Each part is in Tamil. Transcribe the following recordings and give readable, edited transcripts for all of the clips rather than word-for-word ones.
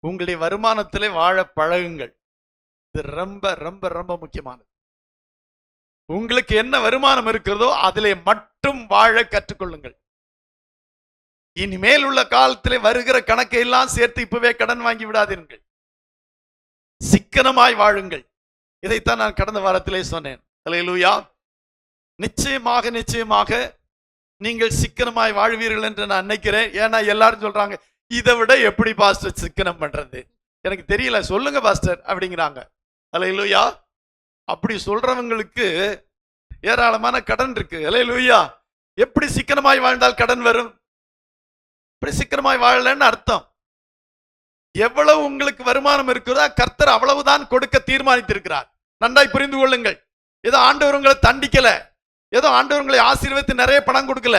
உங்களுடைய வருமானத்திலே வாழ பழகுங்கள். இது ரொம்ப ரொம்ப ரொம்ப முக்கியமானது. உங்களுக்கு என்ன வருமானம் இருக்கிறதோ அதிலே மட்டும் வாழ கற்றுக்கொள்ளுங்கள். இனிமேல் உள்ள காலத்திலே வருகிற கணக்கை எல்லாம் சேர்த்து இப்பவே கடன் வாங்கி விடாதீர்கள். சிக்கனமாய் வாழுங்கள். இதைத்தான் நான் கடந்த வாரத்திலே சொன்னேன். அல்லேலூயா. நிச்சயமாக நிச்சயமாக நீங்கள் சிக்கனமாய் வாழ்வீர்கள் என்று நான் நினைக்கிறேன். ஏன்னா எல்லாரும் சொல்றாங்க, இதை விட எப்படி பாஸ்டர் சிக்கனம் பண்றது, எனக்கு தெரியல, சொல்லுங்க பாஸ்டர் அப்படிங்கிறாங்க. அல்லேலூயா. அப்படி சொல்றவங்களுக்கு ஏராளமான கடன் இருக்கு. அல்லேலூயா. எப்படி சிக்கனமாய் வாழ்ந்தால் கடன் வரும்? இப்படி சிக்கனமாய் வாழலன்னு அர்த்தம். எவ்வளவு உங்களுக்கு வருமானம் இருக்கிறதோ கர்த்தர் அவ்வளவுதான் கொடுக்க தீர்மானித்திருக்கிறார். நன்றாய் புரிந்து கொள்ளுங்கள். ஏதோ ஆண்டவர் உங்களை தண்டிக்கல, ஏதோ ஆண்டவர் உங்களை ஆசீர்வதித்து நிறைய பணம் கொடுக்கல.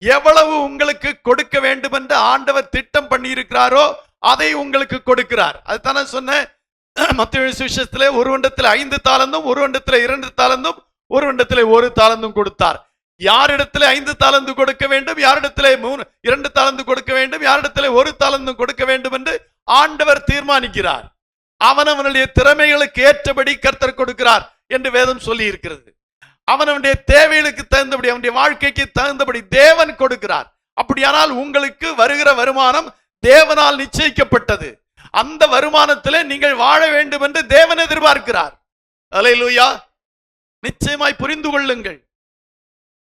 எவ்வளவு உங்களுக்கு கொடுக்க வேண்டும் என்று ஆண்டவர் திட்டம் பண்ணி இருக்கிறாரோ அதை உங்களுக்கு கொடுக்கிறார். அதுதானே சொன்னேன். மத்தேயு சுவிசேஷத்திலே ஒரு வருடத்தில் 5 தாலந்தும், ஒரு வருடத்தில் 2 தாலந்தும், ஒரு வருடத்தில் 1 தாலந்தும் கொடுத்தார். யாரிடத்தில் 5 தாலந்து கொடுக்க வேண்டும், யாரிடத்தில் 2 தாலந்து கொடுக்க வேண்டும், யாரிடத்தில் 1 தாலந்து கொடுக்க வேண்டும் என்று ஆண்டவர் தீர்மானிக்கிறார். அவனவனுடைய திறமைகளுக்கு ஏற்றபடி கர்த்தர் கொடுக்கிறார் என்று வேதம் சொல்லி இருக்கிறது. அவனுடைய தேவைகளுக்கு தகுந்தபடி, அவனுடைய வாழ்க்கைக்கு தகுந்தபடி தேவன் கொடுக்கிறார். அப்படியானால் உங்களுக்கு வருகிற வருமானம் தேவனால் நிச்சயிக்கப்பட்டது. அந்த வருமானத்திலே நீங்கள் வாழ வேண்டும் என்று தேவன் எதிர்பார்க்கிறார். அல்லேலூயா. நிச்சயமாய் புரிந்து கொள்ளுங்கள்.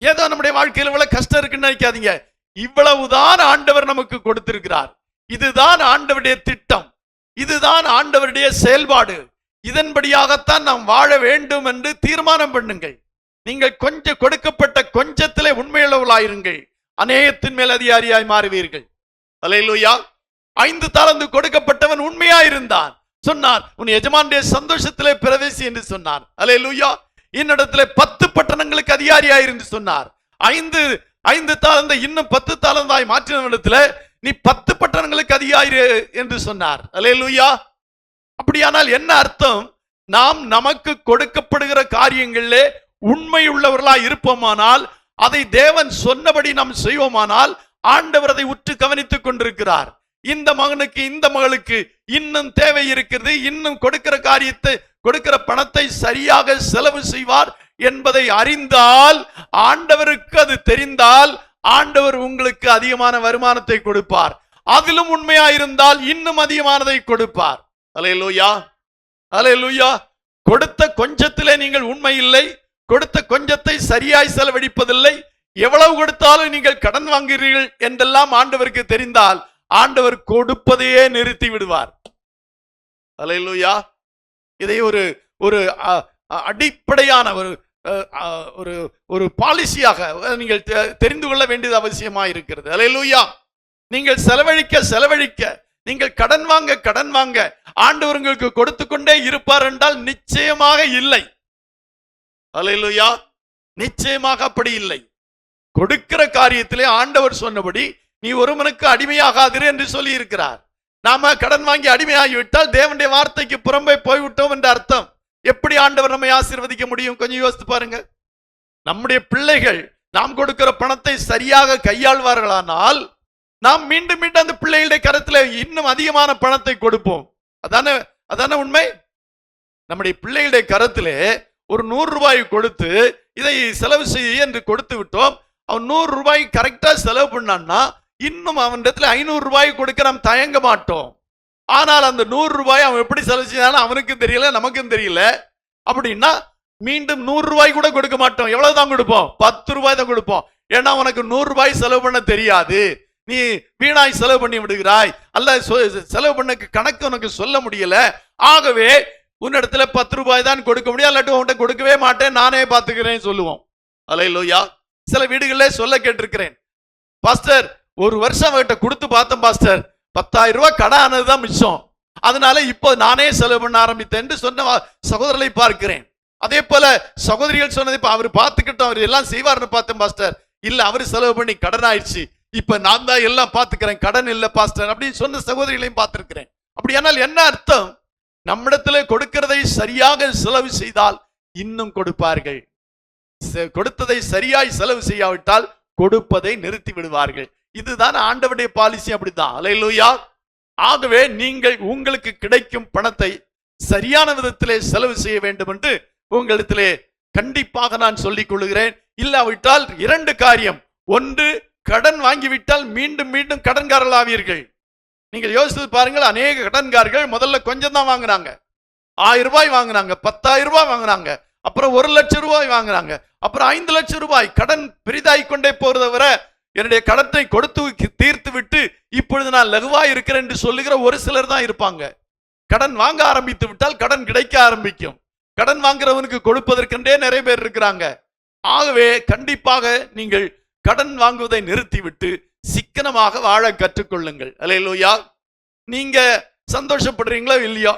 ஏதோ நம்முடைய வாழ்க்கையில் இவ்வளவு கஷ்டம் இருக்குன்னு நினைக்காதீங்க. இவ்வளவுதான் ஆண்டவர் நமக்கு கொடுத்திருக்கிறார். இதுதான் ஆண்டவருடைய திட்டம், இதுதான் ஆண்டவருடைய செயல்பாடு. இதன்படியாகத்தான் நாம் வாழ வேண்டும் என்று தீர்மானம் பண்ணுங்கள். நீங்கள் கொஞ்சம் கொடுக்கப்பட்ட கொஞ்சத்திலே உண்மையுள்ளவர்களாயிருங்கள், அநேகத்தின் மேல் அதிகாரியாய் மாறுவீர்கள். அல்லேலூயா. 5 தாலந்து கொடுக்கப்பட்டவன் உண்மையாயிருந்தான். சொன்னார், உன் எஜமானுடைய சந்தோஷத்திலே பிரவேசி என்று சொன்னார். அல்லேலூயா. இன்னிடத்திலே 10 பட்டணங்களுக்கு அதிகாரியாயிருந்து சொன்னார். 5 தாலந்தை இன்னும் 10 தாலந்தாய் மாற்றினவனிடத்துல நீ 10 பட்டணங்களுக்கு அதிகாரி என்று சொன்னார். அல்லேலூயா. அப்படியானால் என்ன அர்த்தம்? நாம் நமக்கு கொடுக்கப்படுகிற காரியங்களிலே உண்மை உள்ளவர்களாய் இருப்போமானால், அதை தேவன் சொன்னபடி நாம் செய்வோமானால், ஆண்டவர் அதை உற்று கவனித்துக் கொண்டிருக்கிறார். இந்த மகனுக்கு இந்த மகளுக்கு இன்னும் தேவை இருக்கிறது, இன்னும் கொடுக்கிற காரியத்தை, கொடுக்கிற பணத்தை சரியாக செலவு செய்வார் என்பதை அறிந்தால், ஆண்டவருக்கு அது தெரிந்தால், ஆண்டவர் உங்களுக்கு அதிகமான வருமானத்தை கொடுப்பார். அதிலும் உண்மையாயிருந்தால் இன்னும் அதிகமானதை கொடுப்பார். அல்லேலூயா. அல்லேலூயா. கொடுத்த கொஞ்சத்திலே நீங்கள் உண்மை இல்லை, கொடுத்த கொஞ்சத்தை சரியாய் செலவழிப்பதில்லை, எவ்வளவு கொடுத்தாலும் நீங்கள் கடன் வாங்குகிறீர்கள் என்றெல்லாம் ஆண்டவருக்கு தெரிந்தால், ஆண்டவர் கொடுப்பதையே நிறுத்தி விடுவார். அல்லேலூயா. இதை ஒரு ஒரு அடிப்படையான ஒரு பாலிசியாக நீங்கள் தெரிந்து கொள்ள வேண்டியது அவசியமாக இருக்கிறது. அல்லேலூயா. நீங்கள் செலவழிக்க, நீங்கள் கடன் வாங்க ஆண்டவர் உங்களுக்கு கொடுத்து கொண்டே இருப்பார் என்றால் நிச்சயமாக இல்லை. அல்லேலூயா. நிச்சயமாக அப்படி இல்லை. கொடுக்கிற காரியத்திலே ஆண்டவர் சொன்னபடி நீ ஒருவனுக்கு அடிமையாகாதிரு என்று சொல்லி இருக்கிறார். நாம கடன் வாங்கி அடிமையாகிவிட்டால் தேவனுடைய வார்த்தைக்கு புறம்பே போய்விட்டோம் என்ற அர்த்தம். எப்படி ஆண்டவர் நம்மை ஆசீர்வதிக்க முடியும்? கொஞ்சம் யோசித்து பாருங்க. நம்முடைய பிள்ளைகள் நாம் கொடுக்கிற பணத்தை சரியாக கையாள்வார்களானால், நாம் மீண்டும் மீண்டும் அந்த பிள்ளைகளுடைய கருத்துல இன்னும் அதிகமான பணத்தை கொடுப்போம். அதான உண்மை. நம்முடைய பிள்ளைகளுடைய கருத்திலே ஒரு 100 ரூபாய் கொடுத்து இதை செலவு செய்ய என்று கொடுத்து விட்டோம். அவன் 100 ரூபாய் கரெக்டா செலவு பண்ணான்னா இன்னும் அவனிடத்துல 500 ரூபாய் கொடுக்க நாம் தயங்க மாட்டோம். ஆனால் அந்த 100 ரூபாய் அவன் எப்படி செலவு செய்தாலும் அவனுக்கும் தெரியல, நமக்கும் தெரியல. அப்படின்னா மீண்டும் 100 ரூபாய் கூட கொடுக்க மாட்டோம். எவ்வளவுதான் கொடுப்போம்? 10 ரூபாய் தான் கொடுப்போம். ஏன்னா உனக்கு 100 ரூபாய் செலவு பண்ண தெரியாது, நீ வீணாய் செலவு பண்ணி விடுகிறாய், அல்ல செலவு பண்ண கணக்கு உனக்கு சொல்ல முடியல, ஆகவே உன்னிடத்துல 10 ரூபாய் தான் கொடுக்க முடியும், அல்லாட்டி உன்கிட்ட கொடுக்கவே மாட்டேன், நானே பார்த்துக்கிறேன் சொல்லுவோம். அல்லேலூயா. சில வீடுகளிலே சொல்ல கேட்டிருக்கிறேன், பாஸ்டர் ஒரு வருஷம் அவர்கிட்ட கொடுத்து பார்த்தோம் பாஸ்டர், 10,000 ரூபாய் கடன் ஆனதுதான் மிச்சம், அதனால இப்போ நானே செலவு பண்ண ஆரம்பித்தேன் என்று சொன்ன சகோதரர்களை பார்க்கிறேன். அதே போல சகோதரிகள் சொன்னது, இப்ப அவர் பார்த்துக்கிட்டோம், அவர் எல்லாம் செய்வார்னு பார்த்தேன் பாஸ்டர், இல்ல அவரு செலவு பண்ணி கடன் ஆயிடுச்சு, இப்ப நான் தான் எல்லாம் பார்த்துக்கிறேன், கடன் இல்ல பாஸ்டர் அப்படின்னு சொன்ன சகோதரிகளையும் பார்த்திருக்கிறேன். அப்படியானால் என்ன அர்த்தம்? நம்மிடத்துல கொடுக்கிறதை சரியாக செலவு செய்தால் இன்னும் கொடுப்பார்கள், கொடுத்ததை சரியாய் செலவு செய்யாவிட்டால் கொடுப்பதை நிறுத்தி விடுவார்கள். இதுதான் ஆண்டவருடைய பாலிசி. அப்படிதான். அல்லேலூயா. ஆகவே நீங்கள் உங்களுக்கு கிடைக்கும் பணத்தை சரியான விதத்திலே செலவு செய்ய வேண்டும் என்று உங்களிடத்திலே கண்டிப்பாக நான் சொல்லிக் கொள்கிறேன். இல்லாவிட்டால் 2 காரியம். ஒன்று, கடன் வாங்கிவிட்டால் மீண்டும் மீண்டும் கடன்காரர்களாவீர்கள். நீங்கள் யோசித்து பாருங்கள், அநேக கடன்காரர்கள் முதல்ல கொஞ்சம் தான் வாங்கினாங்க, 1000 ரூபாய் வாங்கினாங்க, 10,000 ரூபாய் வாங்கினாங்க, அப்புறம் 1 லட்சம் ரூபாய் வாங்கினாங்க, அப்புறம் 5 லட்சம் ரூபாய். கடன் பெரிதாய் கொண்டே போறதை வர என்னுடைய கடத்தை கொடுத்து தீர்த்து விட்டு இப்பொழுது நான் லகுவாய் இருக்கிறேன் என்று சொல்லுகிற ஒரு சிலர் தான் இருப்பாங்க. கடன் வாங்க ஆரம்பித்து விட்டால் கடன் கிடைக்க ஆரம்பிக்கும். கடன் வாங்குறவனுக்கு கொடுப்பதற்கென்றே நிறைய பேர் இருக்கிறாங்க. ஆகவே கண்டிப்பாக நீங்கள் கடன் வாங்குவதை நிறுத்திவிட்டு சிக்கனமாக வாழ கற்றுக்கொள்ளுங்கள். அல்லேலூயா. நீங்க சந்தோஷப்படுறீங்களோ இல்லையோ,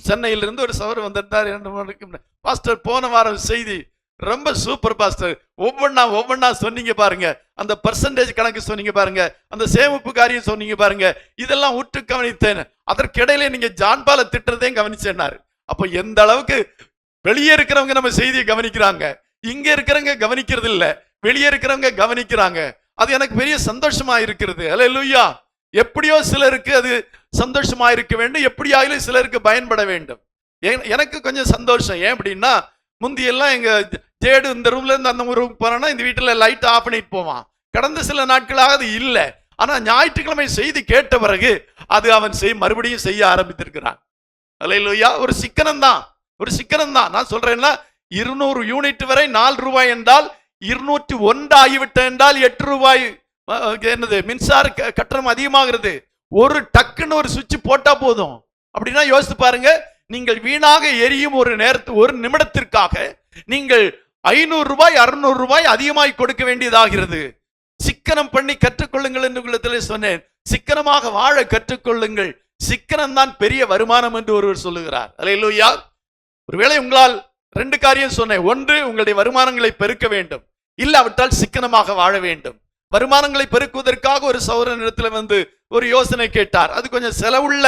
சென்னையிலிருந்து ஒரு சவர் வந்திருந்தார் 2 மணிக்கு. பாஸ்டர், போன வாரம் செய்தி ரொம்ப சூப்பர் பாஸ்டர், ஒவ்வொன்னா சொன்னீங்க பாருங்க, அந்த பர்சன்டேஜ் கணக்கு சொன்னீங்க பாருங்க, அந்த சேமிப்பு காரியம் சொன்னீங்க பாருங்க, இதெல்லாம் உற்று கவனித்தேன். அதற்கிடையில நீங்க ஜான்பால திட்டுறதையும் கவனிச்சேன்னாரு. அப்ப எந்த அளவுக்கு வெளியே இருக்கிறவங்க நம்ம செய்தியை கவனிக்கிறாங்க, இங்க இருக்கிறவங்க கவனிக்கிறது இல்ல, வெளியே இருக்கிறவங்க கவனிக்கிறாங்க. அது எனக்கு பெரிய சந்தோஷமா இருக்கிறது. அல்லேலூயா. எப்படியோ சிலருக்கு அது சந்தோஷமா இருக்க வேண்டும், எப்படியாயிலும் சிலருக்கு பயன்பட வேண்டும். எனக்கு கொஞ்சம் சந்தோஷம். ஏன் அப்படின்னா, முந்தியெல்லாம் எங்க ஜேடு இந்த ரூம்ல இருந்து அந்த ரூமுக்கு போறான்னா இந்த வீட்டுல லைட் ஆஃப் பண்ணிட்டு போவான். கடந்த சில நாட்களாக அது இல்லை. ஆனா ஞாயிற்றுக்கிழமை செய்தி கேட்ட பிறகு அது அவன் மறுபடியும் செய்ய ஆரம்பித்திருக்கிறான். அல்லேலூயா. ஒரு சிக்கனம் தான். நான் சொல்றேன்னா 200 யூனிட் வரை 4 ரூபாய் என்றால் 201 ஆகிவிட்ட என்றால் 8 ரூபாய் என்னது மின்சார கட்டணம் அதிகமாகிறது. ஒரு டக்குன்னு ஒரு சுவிட்ச் போட்டா போதும். அப்படின்னா யோசித்து பாருங்க, நீங்கள் வீணாக எரியும் ஒரு நிமிடத்திற்காக நீங்கள் 500 ரூபாய் 600 ரூபாய் அதிகமாய் கொடுக்க வேண்டியதாகிறது. சிக்கனம் பண்ணி கற்றுக்கொள்ளுங்கள் என்று உள்ளத்திலே சொன்னேன். சிக்கனமாக வாழ கற்றுக்கொள்ளுங்கள். சிக்கனம் தான் பெரிய வருமானம் என்று ஒருவர் சொல்லுகிறார். அல்லேலூயா. ஒருவேளை உங்களால் 2 காரியம் சொன்னேன். ஒன்று, உங்களுடைய வருமானங்களை பெருக்க வேண்டும், இல்லாவிட்டால் சிக்கனமாக வாழ வேண்டும். வருமானங்களை பெருக்குவதற்காக ஒரு சௌரனிடத்தில் வந்து ஒரு யோசனை கேட்டார். அது கொஞ்சம் செலவுள்ள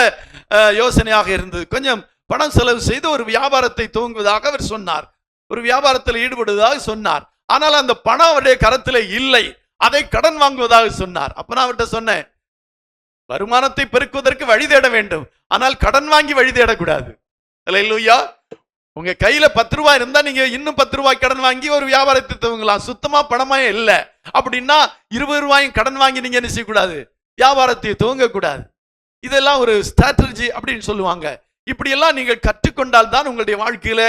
யோசனையாக இருந்தது. கொஞ்சம் பணம் செலவு செய்து ஒரு வியாபாரத்தை துவங்குவதாக அவர் சொன்னார், ஒரு வியாபாரத்தில் ஈடுபடுவதாக சொன்னார். ஆனால் அந்த பணம் அவருடைய கரத்தில் இல்லை, அதை கடன் வாங்குவதாக சொன்னார். அப்ப நான் அவர்கிட்ட சொன்னேன், வருமானத்தை பெருக்குவதற்கு வழி தேட வேண்டும், ஆனால் கடன் வாங்கி வழி தேடக்கூடாது. அல்லேலூயா. உங்க கையில 10 ரூபாய் இருந்தா நீங்க இன்னும் 10 ரூபாய் கடன் வாங்கி ஒரு வியாபாரத்தை துவங்கலாம். சுத்தமா பணமா இல்லை அப்படின்னா 20 ரூபாயும் கடன் வாங்கி நீங்க என்ன செய்யக்கூடாது, வியாபாரத்தை துவங்க கூடாது. இதெல்லாம் ஒரு ஸ்ட்ராட்டஜி அப்படின்னு சொல்லுவாங்க. இப்படி எல்லாம் நீங்கள் கற்றுக்கொண்டால் தான் உங்களுடைய வாழ்க்கையில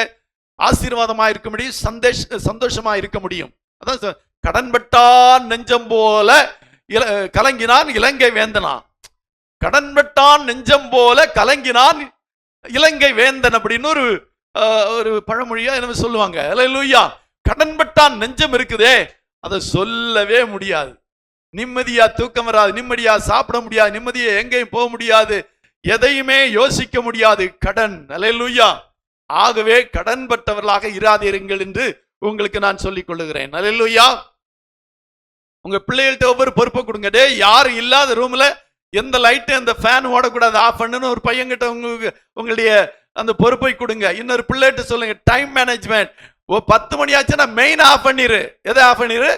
ஆசீர்வாதமா இருக்க முடியும், சந்தோஷமா இருக்க முடியும். அதான் கடன்பட்டான் நெஞ்சம் போல கலங்கினான் இலங்கை வேந்தனான். கடன்பட்டான் நெஞ்சம் போல கலங்கினான் இலங்கை வேந்தன் அப்படின்னு ஒரு பழமொழியா என்ன சொல்லுவாங்க. அல்லேலூயா. கடன்பட்டான் நெஞ்சம் இருக்குதே, அதை சொல்லவே முடியாது. நிம்மதியா தூக்கம் வராது, நிம்மதியா சாப்பிட முடியாது, நிம்மதியா எங்கேயும் போக முடியாது, எதையுமே யோசிக்க முடியாது. கடன். அல்லேலூயா. ஆகவே கடன்பட்டவர்களாக இராதீர்கள் என்று உங்களுக்கு நான் சொல்லிக் கொள்ளுகிறேன். அல்லேலூயா. உங்க பிள்ளைகள்கிட்ட ஒவ்வொரு பொறுப்பை கொடுங்க. டே, யாரும் இல்லாத ரூம்ல எந்த லைட்டு அந்த ஃபேன் ஓடக்கூடாது, ஆஃப் பண்ணுன்னு ஒரு பையன்கிட்ட உங்களுடைய அந்த பொறுப்பை கொடுங்க. இன்னொரு பிள்ளைகிட்ட சொல்லுங்க, டைம் மேனேஜ்மெண்ட். 10 மணி ஆச்சுன்னா மெயின் ஆஃப் பண்ணிரு. எதை ஆஃப் பண்ணிரு?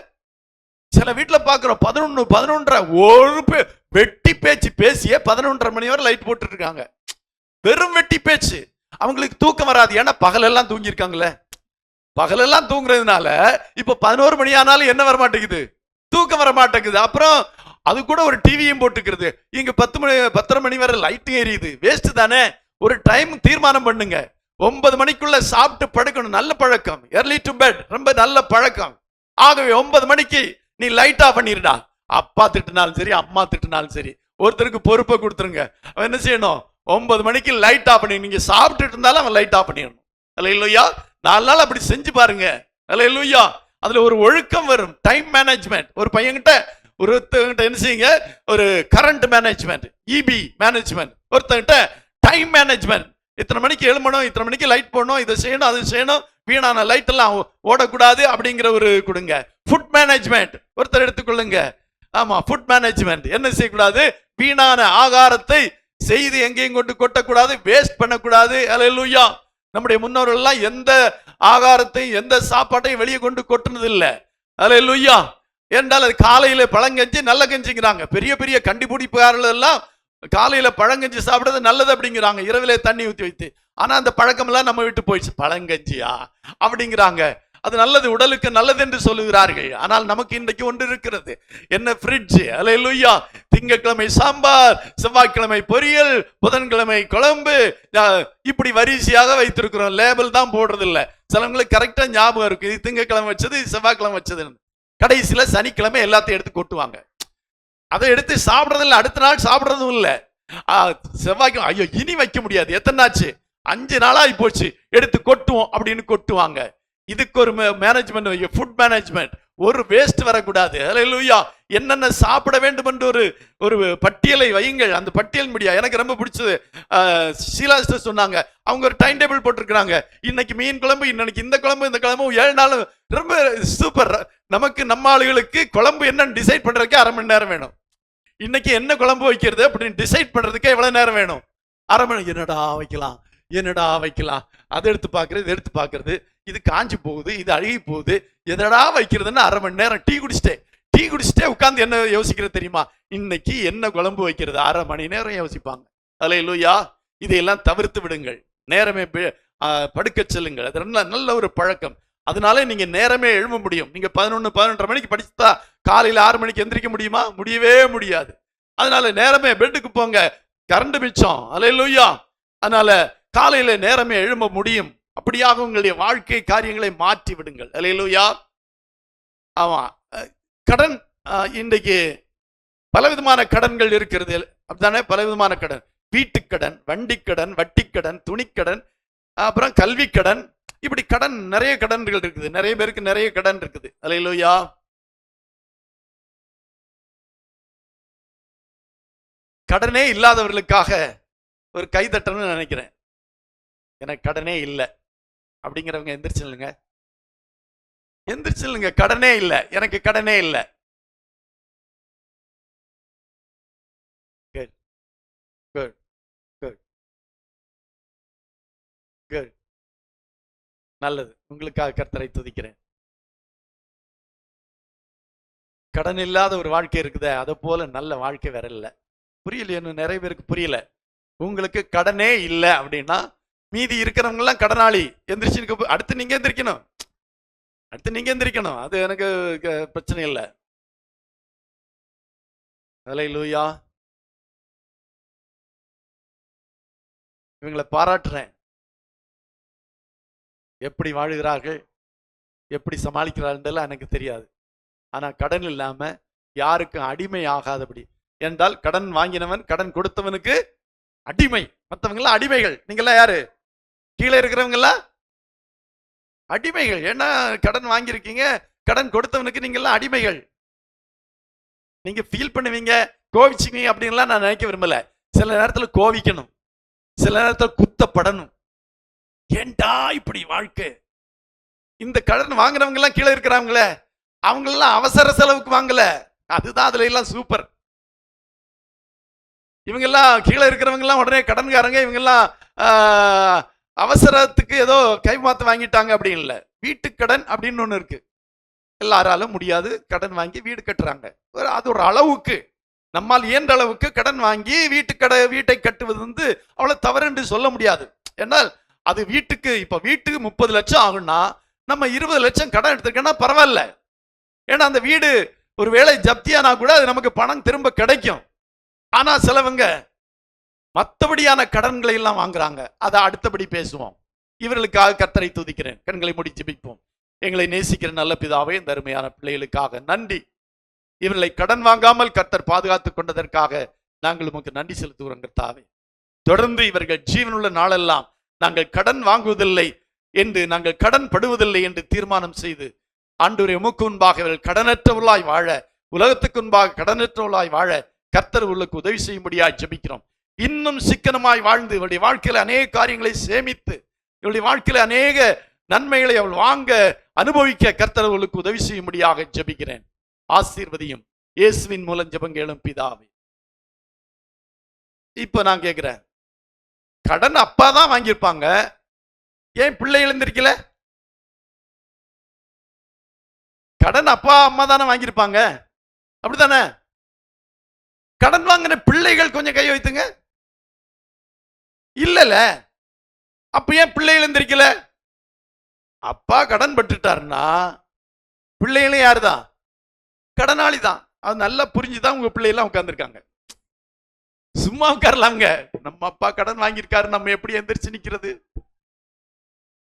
சில வீட்டுல பாக்குறோம் 11 ஒரு வெட்டி பேச்சு பேசிய 11:30 மணி வரை லைட் போட்டு இருக்காங்க. வெறும் வெட்டி பேச்சு. அவங்களுக்கு தூக்கம் வராது. ஏன்னா பகலெல்லாம் தூங்கிருக்காங்களே. பகலெல்லாம் தூங்குறதுனால இப்ப 11 மணி ஆனாலும் என்ன வர மாட்டேங்குது, தூக்கம் வர மாட்டேங்குது. அப்புறம் அது கூட ஒரு டிவியும் போட்டுக்கிறது. இங்க 10:30 மணி வரை லைட் எரியுது. வேஸ்ட் தானே. ஒரு டைம் தீர்மானம் பண்ணுங்க. 9 மணிக்குள்ள சாப்பிட்டு படுக்கணும். நல்ல பழக்கம். early to bed ரொம்ப நல்ல பழக்கம். ஆகவே 9 மணிக்கு நீ லைட் ஆஃப் பண்ணிருடா. அப்பா திட்டினாலும் சரி, அம்மா திட்டினாலும் சரி, ஒருத்தருக்கு பொறுப்பை கொடுத்துருங்க. அவன் என்ன செய்யணும், 9 மணிக்கு லைட் ஆஃப் பண்ணி, நீங்க சாப்பிட்டுட்டு இருந்தாலும் அவன் லைட் ஆஃப் பண்ணிடணும். அல்லேலூயா. 4 நாள் அப்படி செஞ்சு பாருங்க. அல்லேலூயா. அதுல ஒரு ஒழுக்கம் வரும். Time management. ஒரு பையன்கிட்ட ஒருத்தங்கிட்ட என்ன செய்யுங்க, ஒரு கரண்ட் மேனேஜ்மெண்ட், இபி மேனேஜ்மெண்ட். ஒருத்தங்கிட்ட டைம் மேனேஜ்மெண்ட். இத்தனை மணிக்கு எழுமணும், இத்தனை மணிக்கு லைட் போடணும், இதை செய்யணும், அது செய்யணும், வீணான லைட் எல்லாம் ஓடக்கூடாது அப்படிங்கிற ஒரு கொடுங்க. ஃபுட் மேனேஜ்மெண்ட் ஒருத்தர் எடுத்துக்கொள்ளுங்க. ஆமா, ஃபுட் மேனேஜ்மெண்ட். என்ன செய்யக்கூடாது, வீணான ஆகாரத்தை செய்து எங்கேயும் கொண்டு கொட்டக்கூடாது, வேஸ்ட் பண்ணக்கூடாது. அல்லேலூயா. நம்முடைய முன்னோர்கள் எல்லாம் எந்த ஆகாரத்தையும் எந்த சாப்பாட்டையும் வெளியே கொண்டு கொட்டுனது இல்லை. அல்லேலூயா. என்றால் அது காலையில பழங்கஞ்சி நல்ல கஞ்சிங்கிறாங்க. பெரிய பெரிய கண்டுபிடிப்புகாரர்கள் எல்லாம் காலையில பழங்கஞ்சி சாப்பிடுறது நல்லது அப்படிங்கிறாங்க, இரவிலே தண்ணி ஊற்றி வைத்து. ஆனா அந்த பழக்கம் எல்லாம் நம்ம விட்டு போயிடுச்சு. பழங்கஞ்சியா அப்படிங்கிறாங்க, அது நல்லது, உடலுக்கு நல்லது என்று சொல்லுகிறார்கள். ஆனால் நமக்கு இன்றைக்கு ஒன்று இருக்கிறது, என்ன? ஃப்ரிட்ஜ். அல்லேலூயா. திங்கட்கிழமை சாம்பார், செவ்வாய்க்கிழமை பொரியல், புதன்கிழமை குழம்பு, இப்படி வரிசையாக வைத்திருக்கிறோம். லேபிள் தான் போடுறது இல்லை. சிலவங்களுக்கு கரெக்டா ஞாபகம் இருக்கு, இது திங்கட்கிழமை வச்சது, செவ்வாய்க்கிழமை வச்சதுன்னு. கடைசியில சனிக்கிழமை எல்லாத்தையும் எடுத்து கொட்டுவாங்க. அதை எடுத்து சாப்பிடறதில்ல, அடுத்த நாள் சாப்பிடறதும் இல்லை. செவ்வாய்க்கிழமை ஐயோ இனி வைக்க முடியாது, எத்தனை ஆச்சு, 5 நாளாகி போச்சு, எடுத்து கொட்டுவோம் அப்படின்னு கொட்டுவாங்க. இதுக்கு ஒரு மேனேஜ்மெண்ட், ஃபுட் மேனேஜ்மெண்ட், ஒரு வேஸ்ட் வரக்கூடாது. அல்லேலூயா. என்னென்ன சாப்பிட வேண்டும் என்று ஒரு பட்டியலை வையுங்கள். அந்த பட்டியல் முடியா எனக்கு ரொம்ப பிடிச்சது, ஷீலா சிஸ்டர் சொன்னாங்க. அவங்க ஒரு டைம் டேபிள் போட்டிருக்கிறாங்க. இன்னைக்கு மீன் குழம்பு, இன்னைக்கு இந்த குழம்பு, இந்த குழம்பு 7 நாள். ரொம்ப சூப்பர். நமக்கு நம்ம ஆளுகளுக்கு குழம்பு என்னன்னு டிசைட் பண்றதுக்கே 1/2 மணி நேரம் வேணும். இன்னைக்கு என்ன குழம்பு வைக்கிறது அப்படின்னு டிசைட் பண்றதுக்கே எவ்வளவு நேரம் வேணும்? 1/2 மணி. என்னடா வைக்கலாம், அதை எடுத்து பார்க்கறது, இதை எடுத்து பார்க்கறது, இது காஞ்சி போகுது, இது அழுகி போகுது, எதடா வைக்கிறதுன்னு 1/2 மணி நேரம் டீ குடிச்சிட்டே உட்கார்ந்து என்ன யோசிக்கிறது தெரியுமா? இன்னைக்கு என்ன குழம்பு வைக்கிறது, 1/2 மணி நேரம் யோசிப்பாங்க. அல்லேலூயா. இதையெல்லாம் தவிர்த்து விடுங்கள். நேரமே படுக்க செல்லுங்கள். அது நல்ல ஒரு பழக்கம். அதனால நீங்க நேரமே எழும்ப முடியும். நீங்க 11-11:30 மணிக்கு படிச்சுட்டா காலையில 6 மணிக்கு எந்திரிக்க முடியுமா? முடியவே முடியாது. அதனால நேரமே பெட்டுக்கு போங்க, கரண்ட் மிச்சம். அல்லேலூயா. அதனால காலையில நேரமே எழும்ப முடியும். அப்படியாக உங்களுடைய வாழ்க்கை காரியங்களை மாற்றி விடுங்கள். அல்லேலூயா. ஆமா, கடன், இன்றைக்கு பலவிதமான கடன்கள் இருக்கிறது, அப்படித்தானே? பலவிதமான கடன், வீட்டுக்கடன், வண்டிக்கடன், வட்டிக்கடன், துணிக்கடன், அப்புறம் கல்வி கடன், இப்படி கடன், நிறைய கடன்கள் இருக்குது. நிறைய பேருக்கு நிறைய கடன் இருக்குது. அல்லேலூயா. கடனே இல்லாதவர்களுக்காக ஒரு கை தட்டணும்னு நினைக்கிறேன். எனக்கு கடனே இல்லை அப்படிங்கிறவங்க எந்திரிச்சில்லுங்க, எந்திரிச்சில்லுங்க. கடனே இல்லை, எனக்கு கடனே இல்லை. Good good good good. நல்லது. உங்களுக்காக கர்த்தரை துதிக்கிறேன். கடன் இல்லாத ஒரு வாழ்க்கை இருக்குதே, அதை போல நல்ல வாழ்க்கை வேற இல்லை. புரியலையே? நிறைய பேருக்கு புரியல. உங்களுக்கு கடனே இல்லை அப்படின்னா மீதி இருக்கிறவங்க எல்லாம் கடனாளி. எந்திரிச்சு அடுத்து நீங்க எந்திரிக்கணும், அது எனக்கு பிரச்சனை இல்லை. அல்லேலூயா. இவங்களை பாராட்டுறேன். எப்படி வாழுகிறார்கள், எப்படி சமாளிக்கிறார்கள் எனக்கு தெரியாது. ஆனா கடன் இல்லாம யாருக்கும் அடிமை ஆகாதபடி. என்றால் கடன் வாங்கினவன் கடன் கொடுத்தவனுக்கு அடிமை. மற்றவங்க எல்லாம் அடிமைகள். நீங்கெல்லாம் யாரு? கீழே இருக்கிறவங்க எல்லாம் அடிமைகள். ஏன்னா கடன் வாங்கியிருக்கீங்க, கடன் கொடுத்தவனுக்கு நீங்க எல்லாம் அடிமைகள். நீங்க ஃபீல் பண்ணுவீங்க, கோவிச்சுவீங்க அப்படின்லாம் நான் நினைக்க விரும்பல. சில நேரத்துல கோவிக்கணும், சில நேரத்துல குத்தப்படணும். ஏண்டா இப்படி வாழ்க்கை? இந்த கடன் வாங்குறவங்க எல்லாம் கீழே இருக்கிறாங்களே, அவங்க எல்லாம் அவசர செலவுக்கு வாங்கல, அதுதான் அதுல எல்லாம் சூப்பர். இவங்க எல்லாம் கீழே இருக்கிறவங்க எல்லாம் உடனே கடன்காரங்க. இவங்க எல்லாம் அவசரத்துக்கு ஏதோ கைமாத்து வாங்கிட்டாங்க அப்படின்னு இல்லை. வீட்டு கடன் அப்படின்னு ஒண்ணு இருக்கு. எல்லாராலும் முடியாது, கடன் வாங்கி வீடு கட்டுறாங்க. அது ஒரு அளவுக்கு, நம்மால் இயன்ற அளவுக்கு கடன் வாங்கி வீட்டை கட்டுவது வந்து அவ்வளவு தவறு என்று சொல்ல முடியாது. ஏன்னால் அது வீட்டுக்கு, இப்ப வீட்டுக்கு 30 லட்சம் ஆகும்னா நம்ம 20 லட்சம் கடன் எடுத்துக்கன்னா பரவாயில்ல. ஏன்னா அந்த வீடு ஒரு வேளை ஜப்தியானா கூட அது நமக்கு பணம் திரும்ப கிடைக்கும். ஆனா சிலவங்க மற்றபடியான கடன்களை எல்லாம் வாங்குறாங்க. அதை அடுத்தபடி பேசுவோம். இவர்களுக்காக கர்த்தரை துதிக்கிறேன். கண்களை மூடி ஜெபிப்போம். எங்களை நேசிக்கிற நல்ல பிதாவே, இந்த அருமையான பிள்ளைகளுக்காக நன்றி. இவர்களை கடன் வாங்காமல் கர்த்தர் பாதுகாத்துக் கொண்டதற்காக நாங்கள் உமக்கு நன்றி செலுத்துகிறோம் கர்த்தாவே. தொடர்ந்து இவர்கள் ஜீவனுள்ள நாளெல்லாம் நாங்கள் கடன் வாங்குவதில்லை என்று, நாங்கள் கடன் படுவதில்லை என்று தீர்மானம் செய்து, ஆண்டவரே உமக்கு முன்பாக இவர்கள் கடனற்றவர்களாய் வாழ, உலகத்துக்கு முன்பாக கடனற்றவர்களாய் வாழ கர்த்தர் உங்களுக்கு உதவி செய்யும்படியாய் ஜெபிக்கிறோம். இன்னும் சிக்கனமாய் வாழ்ந்து இவருடைய வாழ்க்கையில அநேக காரியங்களை சேமித்து, இவருடைய வாழ்க்கையில அநேக நன்மைகளை அவள் வாங்க அனுபவிக்க கர்த்தர் உங்களுக்கு உதவி செய்யும்படியாக ஜெபிக்கிறேன். ஆசீர்வதியும். இயேசுவின் மூலம் ஜெபம் கேளும் பிதாவே. இப்ப நான் கேட்கிறேன், கடன் அப்பா தான் வாங்கியிருப்பாங்க, ஏன் பிள்ளை எழுந்திருக்கல? கடன் அப்பா அம்மா தானே வாங்கியிருப்பாங்க, அப்படித்தானே? கடன் வாங்கின பிள்ளைகள் கொஞ்சம் கை வைத்துங்க. இல்லல, அப்ப ஏன் பிள்ளைகள் எந்திரிக்கல? அப்பா கடன் பட்டுட்டாருன்னா பிள்ளைகளும் யாருதான்? கடனாளி தான். அது நல்லா புரிஞ்சுதான் உங்க பிள்ளைலாம் உட்கார்ந்துருக்காங்க. சும்மா உட்காரலாங்க. நம்ம அப்பா கடன் வாங்கியிருக்காரு, நம்ம எப்படி எந்திரிச்சு நிக்கிறது?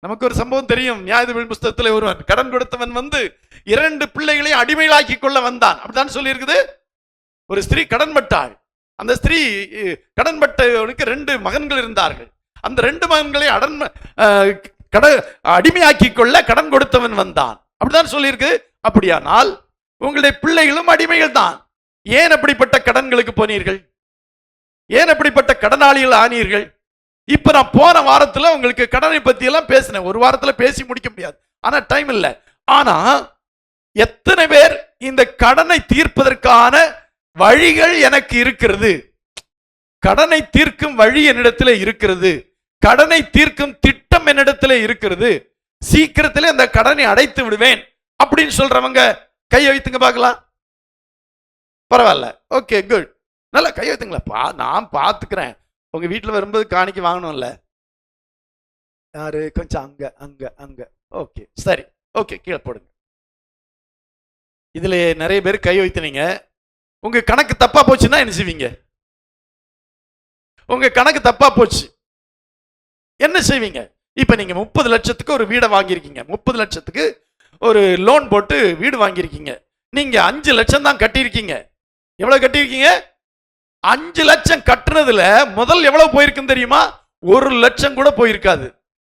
நமக்கு ஒரு சம்பவம் தெரியும். நியாயாதிபதி புஸ்தகத்துல ஒருவன் கடன் கொடுத்தவன் வந்து 2 பிள்ளைகளையும் அடிமைகளாக்கி கொள்ள வந்தான், அப்படிதான் சொல்லி இருக்குது. ஒரு ஸ்திரீ கடன் பட்டாள். அந்த ஸ்திரீ கடன் பட்டவனுக்கு 2 மகன்கள் இருந்தார்கள். அந்த 2 மகன்களை அடிமையாக்கி கொள்ள கடன் கொடுத்தவன் வந்தான், அப்படிதான் சொல்லியிருக்கு. அப்படியானால் உங்களுடைய பிள்ளைகளும் அடிமைகள் தான். ஏன் அப்படிப்பட்ட கடன்களுக்கு போனீர்கள்? ஏன் அப்படிப்பட்ட கடனாளிகள் ஆனீர்கள்? இப்ப நான் போன வாரத்துல உங்களுக்கு கடனை பத்தி எல்லாம் பேசினேன். ஒரு வாரத்துல பேசி முடிக்க முடியாது, ஆனா டைம் இல்லை. ஆனா எத்தனை பேர் இந்த கடனை தீர்ப்பதற்கான வழிகள் எனக்கு இருக்கிறது, கடனை தீர்க்கும் வழி என்னிடத்துல இருக்கிறது, கடனை தீர்க்கும் திட்டம் என்னிடத்துல இருக்கிறது, சீக்கிரத்திலே அந்த கடனை அடைத்து விடுவேன் அப்படின்னு சொல்றவங்க கையை வைத்துங்க பார்க்கலாம். பரவாயில்ல, ஓகே, குட், நல்லா கை வைத்துங்களா. நான் பார்த்துக்கிறேன். உங்க வீட்டில் வரும்போது காணிக்க வாங்கணும்ல, யாரு கொஞ்சம் அங்க அங்க அங்க, ஓகே சரி, ஓகே கீழே போடுங்க. இதுல நிறைய பேர் கை வைத்தனீங்க. உங்க கணக்கு தப்பா போச்சுன்னா என்ன செய்வீங்க? உங்க கணக்கு தப்பா போச்சு என்ன செய்வீங்க? இப்ப நீங்க 30 லட்சத்துக்கு ஒரு வீடை வாங்கியிருக்கீங்க, 30 லட்சத்துக்கு ஒரு லோன் போட்டு வீடு வாங்கியிருக்கீங்க. நீங்க 5 லட்சம் தான் கட்டியிருக்கீங்க. எவ்வளவு கட்டியிருக்கீங்க? 5 லட்சம் கட்டுறதுல முதல் எவ்வளவு போயிருக்குன்னு தெரியுமா? 1 லட்சம் கூட போயிருக்காது.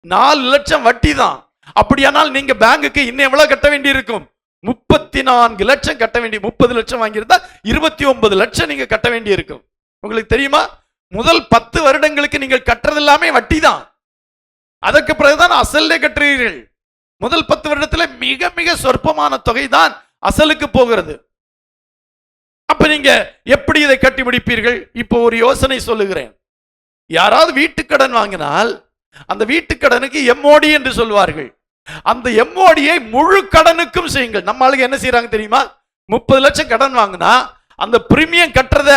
4 லட்சம் வட்டி தான். அப்படியானால் நீங்க பேங்குக்கு இன்னும் எவ்வளவு கட்ட வேண்டி இருக்கும்? 34 லட்சம் கட்ட வேண்டிய. 30 லட்சம் வாங்கியிருந்தா 29 லட்சம் நீங்க கட்ட வேண்டி இருக்கும். உங்களுக்கு தெரியுமா? முதல் 10 வருடங்களுக்கு நீங்கள் கட்டுறது எல்லாமே வட்டி தான். அதற்கு பிறகுதான் அசல்லே கட்டுறீர்கள். முதல் 10 வருடத்துல மிக மிக சொற்பமான தொகை தான் அசலுக்கு போகிறது. அப்ப நீங்க எப்படி இதை கட்டி முடிப்பீர்கள்? இப்போ ஒரு யோசனை சொல்லுகிறேன். யாராவது வீட்டுக்கடன் வாங்கினால் அந்த வீட்டுக்கடனுக்கு எம்ஓடி என்று சொல்வார்கள். அந்த எம்ஓடியை முழு கடனுக்கும் செய்யுங்கள். நம்ம ஆளுங்க என்ன செய்யறாங்க தெரியுமா? 30 லட்சம் கடன் வாங்கினா அந்த பிரீமியம் கட்டுறத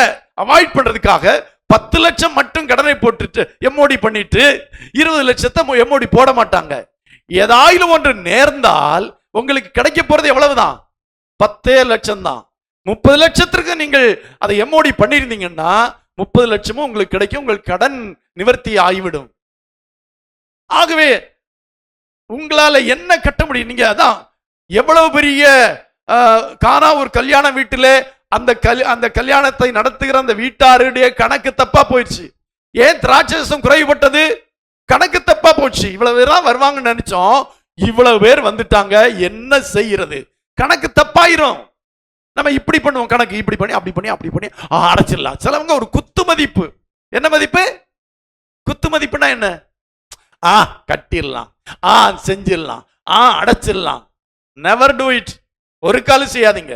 அவாய்ட் பண்றதுக்காக 10 லட்சம் மட்டும் கடனை போட்டுட்டு எம்ஓடி பண்ணிட்டு 20 லட்சத்தை எம்ஓடி போட மாட்டாங்க. ஏதாயிலும் ஒன்று நேர்ந்தால் உங்களுக்கு கிடைக்க போறது எவ்வளவுதான்? 10 லட்சம் தான். 30 லட்சத்திற்கு நீங்கள் அதை எம்ஓடி பண்ணியிருந்தீங்கன்னா 30 லட்சமும் உங்களுக்கு கிடைக்கும். உங்கள் கடன் நிவர்த்தி ஆகிவிடும். ஆகவே உங்களால என்ன கட்ட முடியும்? நீங்க அதான் எவ்வளவு பெரிய காணா ஒரு கல்யாண வீட்டிலே அந்த கல்யாணத்தை நடத்துகிற அந்த வீட்டாருடைய கணக்கு தப்பா போயிடுச்சு. ஏன் திராட்சரசம் குறைவுபட்டது? கணக்கு தப்பா போச்சு. இவ்வளவு பேர் வருவாங்கன்னு நினைச்சோம், இவ்வளவு பேர் வந்துட்டாங்க, என்ன செய்யறது? கணக்கு தப்பாயிரும். நம்ம இப்படி பண்ணுவோம், கணக்கு இப்படி பண்ணி அப்படி பண்ணி அப்படி பண்ணி அடைச்சிடலாம். சிலவங்க ஒரு குத்து மதிப்பு. என்ன மதிப்பு? குத்து மதிப்புனா என்ன? கட்டிடலாம், செஞ்சிடலாம், அடைச்சிடலாம். Never do it. ஒரு காலம் செய்யாதீங்க.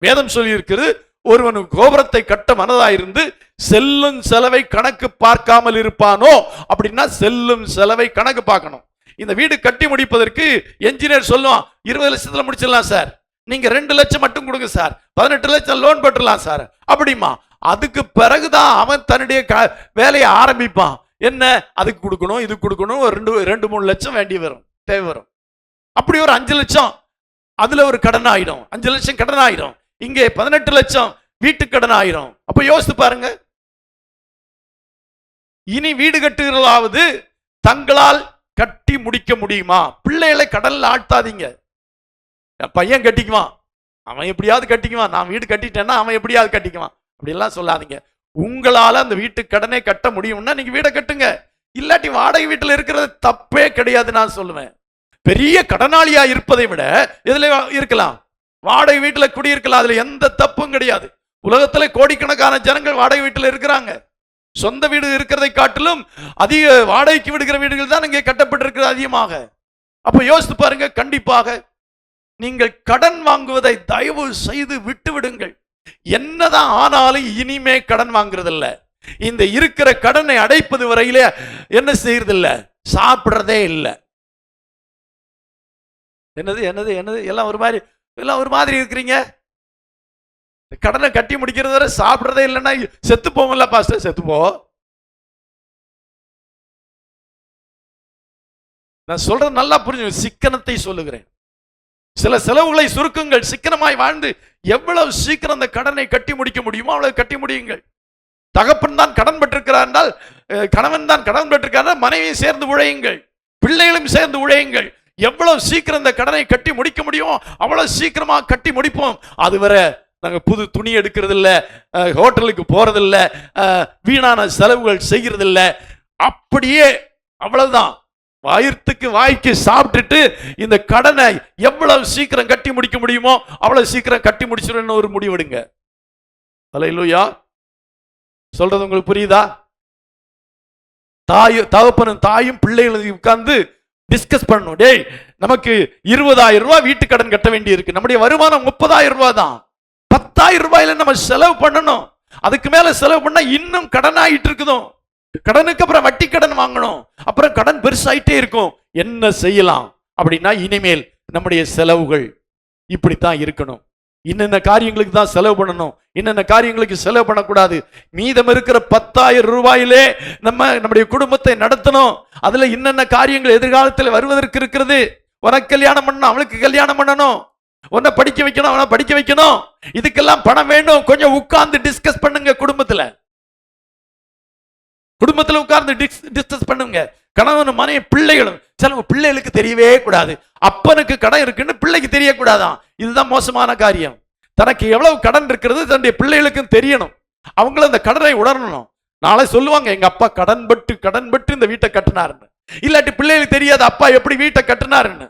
வேதம் சொல்லி இருக்கிறது, ஒருவன் கோபுரத்தை கட்ட மனதாயிருந்து செல்லும் செலவை கணக்கு பார்க்காமல் இருப்பானோ. அப்படின்னா செல்லும் செலவை கணக்கு பார்க்கணும். இந்த வீடு கட்டி முடிப்பதற்கு என்ஜினியர் சொல்லுவான், 20 லட்சத்துல முடிச்சிடலாம் சார், நீங்க 2 லட்சம் மட்டும் கொடுங்க சார், 18 லட்சம் லோன் போட்டுடலாம் சார் அப்படிமா. அதுக்கு பிறகுதான் அவன் தன்னுடைய வேலையை ஆரம்பிப்பான். என்ன அதுக்கு கொடுக்கணும், இது கொடுக்கணும், 2-3 லட்சம் வேண்டி வரும், தேவை வரும். அப்படி ஒரு 5 லட்சம் அதுல ஒரு கடன் ஆயிடும். 5 லட்சம் கடன் ஆயிடும். இங்கே 18 லட்சம் வீட்டு கடன் ஆயிரும். அப்ப யோசித்து பாருங்க. இனி வீடு கட்டுகளாவது தங்களால் கட்டி முடிக்க முடியுமா? பிள்ளைகளை கடல்ல ஆழ்த்தாதீங்க. பையன் கட்டிக்குவான், அவன் எப்படியாவது கட்டிக்குவான், நான் வீடு கட்டிட்டேன்னா அவன் எப்படியாவது கட்டிக்குவான், அப்படி எல்லாம் சொல்லாதீங்க. உங்களால அந்த வீட்டு கடனை கட்ட முடியும்னா நீங்க வீடை கட்டுங்க. இல்லாட்டி வாடகை வீட்டில் இருக்கிறது தப்பே கிடையாது. நான் சொல்லுவேன், பெரிய கடனாளியா இருப்பதை விட எதுல இருக்கலாம்? வாடகை வீட்டில் குடியிருக்கலாம். அதுல எந்த தப்பும் கிடையாது. உலகத்துல கோடிக்கணக்கான ஜனங்கள் வாடகை வீட்டில் இருக்கிறாங்க. சொந்த வீடு இருக்கிறதை காட்டிலும் அதிக வாடகைக்கு விடுகிற வீடுகள் தான் இங்கே கட்டப்பட்டிருக்கிறது அதிகமாக. அப்ப யோசித்து பாருங்க. கண்டிப்பாக நீங்கள் கடன் வாங்குவதை தயவு செய்து விட்டு விடுங்கள். என்னதான் ஆனாலும் இனிமே கடன் வாங்குறது இல்ல. இந்த இருக்கிற கடனை அடைப்பது வரையிலே என்ன செய்யறது இல்ல, சாப்பிடுறதே இல்லை. என்னது என்னது என்னது எல்லாம் ஒரு மாதிரி எல்லாம் ஒரு மாதிரி இருக்கிறீங்க. கடனை கட்டி முடிக்கிறது வரை சாப்பிடுறதே இல்லைன்னா செத்து போங்கல்ல பாஸ்டர். செத்து போ. நான் சொல்றது நல்லா புரிஞ்சு, சிக்கனத்தை சொல்லுகிறேன். சில செலவுகளை சுருக்குங்கள். சிக்கனமாய் வாழ்ந்து எவ்வளவு சீக்கிரம் அந்த கடனை கட்டி முடிக்க முடியுமோ அவ்வளவு கட்டி முடியுங்கள். தகப்பன் தான் கடன் பெற்றிருக்கிறார் என்றால், கணவன் தான் கடன் பெற்றிருக்கிறார், மனைவியும் சேர்ந்து உழையுங்கள், பிள்ளைகளும் சேர்ந்து உழையுங்கள். எவ்வளவு சீக்கிரம் இந்த கடனை கட்டி முடிக்க முடியுமோ அவ்வளவு சீக்கிரமா கட்டி முடிப்போம். அதுவரை நாங்க புது துணி எடுக்கிறது இல்ல, ஹோட்டலுக்கு போறது இல்ல, வீணான செலவுகள் செய்கிறது இல்ல. அப்படியே அவ்வளவுதான், வயிற்றுக்கு வாய்க்கு சாப்பிட்டுட்டு இந்த கடனை எவ்வளவு சீக்கிரம் கட்டி முடிக்க முடியுமோ அவ்வளவு சீக்கிரம் கட்டி முடிச்சிடணும்னு ஒரு முடிவெடுங்க. அல்லேலூயா. சொல்றது உங்களுக்கு புரியுதா? தகப்பனும் தாயும் பிள்ளைகளும் உட்கார்ந்து டிஸ்கஸ் பண்ணணும். டேய், நமக்கு 20,000 ரூபாய் வீட்டு கடன் கட்ட வேண்டி இருக்கு. நம்முடைய வருமானம் 30,000 ரூபாய் தான். 10,000 ரூபாயில நம்ம செலவு பண்ணணும். அதுக்கு மேல செலவு பண்ணா இன்னும் கடன் ஆயிட்டு இருக்குதோ. கடனுக்கு அப்புறம் வட்டி கடன் வாங்கணும், அப்புறம் கடன் பெருசாயிட்டே இருக்கும். என்ன செய்யலாம் அப்படின்னா, இனிமேல் நம்முடைய செலவுகள் இப்படித்தான் இருக்கணும். இன்னென்ன காரியங்களுக்கு தான் செலவு பண்ணணும், இன்னென்ன காரியங்களுக்கு செலவு பண்ணக்கூடாது. மீதம் இருக்கிற 10,000 ரூபாயிலே நம்முடைய குடும்பத்தை நடத்தணும். அதுல இன்னென்ன காரியங்கள் எதிர்காலத்தில் வருவதற்கு இருக்கிறது. உனக்கு கல்யாணம் பண்ணணும், அவளுக்கு கல்யாணம் பண்ணணும், உன்னை படிக்க வைக்கணும், அவனை படிக்க வைக்கணும். இதுக்கெல்லாம் பணம் வேணும். கொஞ்சம் உட்கார்ந்து டிஸ்கஸ் பண்ணுங்க. குடும்பத்துல உட்கார்ந்து டிஸ்கஸ் பண்ணுங்க. கணவன் மனைவி பிள்ளைகளும். சில பிள்ளைகளுக்கு தெரியவே கூடாது, அப்பனுக்கு கடன் இருக்குன்னு பிள்ளைக்கு தெரியக்கூடாதான். இதுதான் மோசமான காரியம். தனக்கு எவ்வளவு கடன் இருக்கிறது தன்னுடைய பிள்ளைகளுக்கும் தெரியணும். அவங்களும் அந்த கடனை உணரணும். நாளை சொல்லுவாங்க, எங்க அப்பா கடன் பட்டு இந்த வீட்டை கட்டினாருன்னு. இல்லாட்டி பிள்ளைகளுக்கு தெரியாது அப்பா எப்படி வீட்டை கட்டினாருன்னு.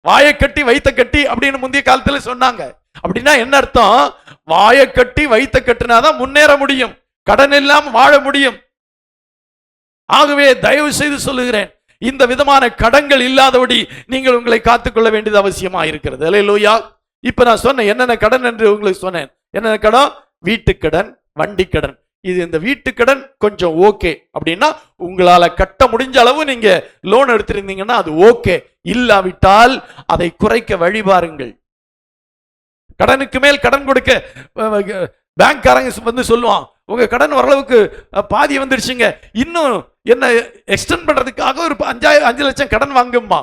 வாயை கட்டி வைத்த கட்டி அப்படின்னு முந்தைய காலத்துல சொன்னாங்க. அப்படின்னா என்ன அர்த்தம்? வாயை கட்டி வைத்த கட்டினாதான் முன்னேற முடியும், கடன் இல்லாம வாழ முடியும். ஆகவே தயவு செய்து சொல்லுகிறேன், இந்த விதமான கடன்கள் இல்லாதபடி நீங்கள் உங்களை காத்துக்கொள்ள வேண்டியது அவசியமா இருக்கிறது. அல்லேலூயா. இப்ப நான் சொன்னேன் என்னென்ன கடன் என்று உங்களுக்கு சொன்னேன். என்னென்ன கடன்? வீட்டுக்கடன், வண்டி கடன். இது இந்த வீட்டுக்கடன் கொஞ்சம் ஓகே அப்படின்னா, உங்களால கட்ட முடிஞ்ச அளவு நீங்க லோன் எடுத்திருந்தீங்கன்னா அது ஓகே. இல்லாவிட்டால் அதை குறைக்க வழி பாருங்கள். கடனுக்கு மேல் கடன் கொடுக்க பேங்க்காரங்க வந்து சொல்லுவான், உங்க கடன் ஓரளவுக்கு பாதி வந்துருச்சுங்க, இன்னும் என்ன எக்ஸ்டெண்ட் பண்றதுக்காக ஒரு 5 லட்சம் கடன் வாங்குமா.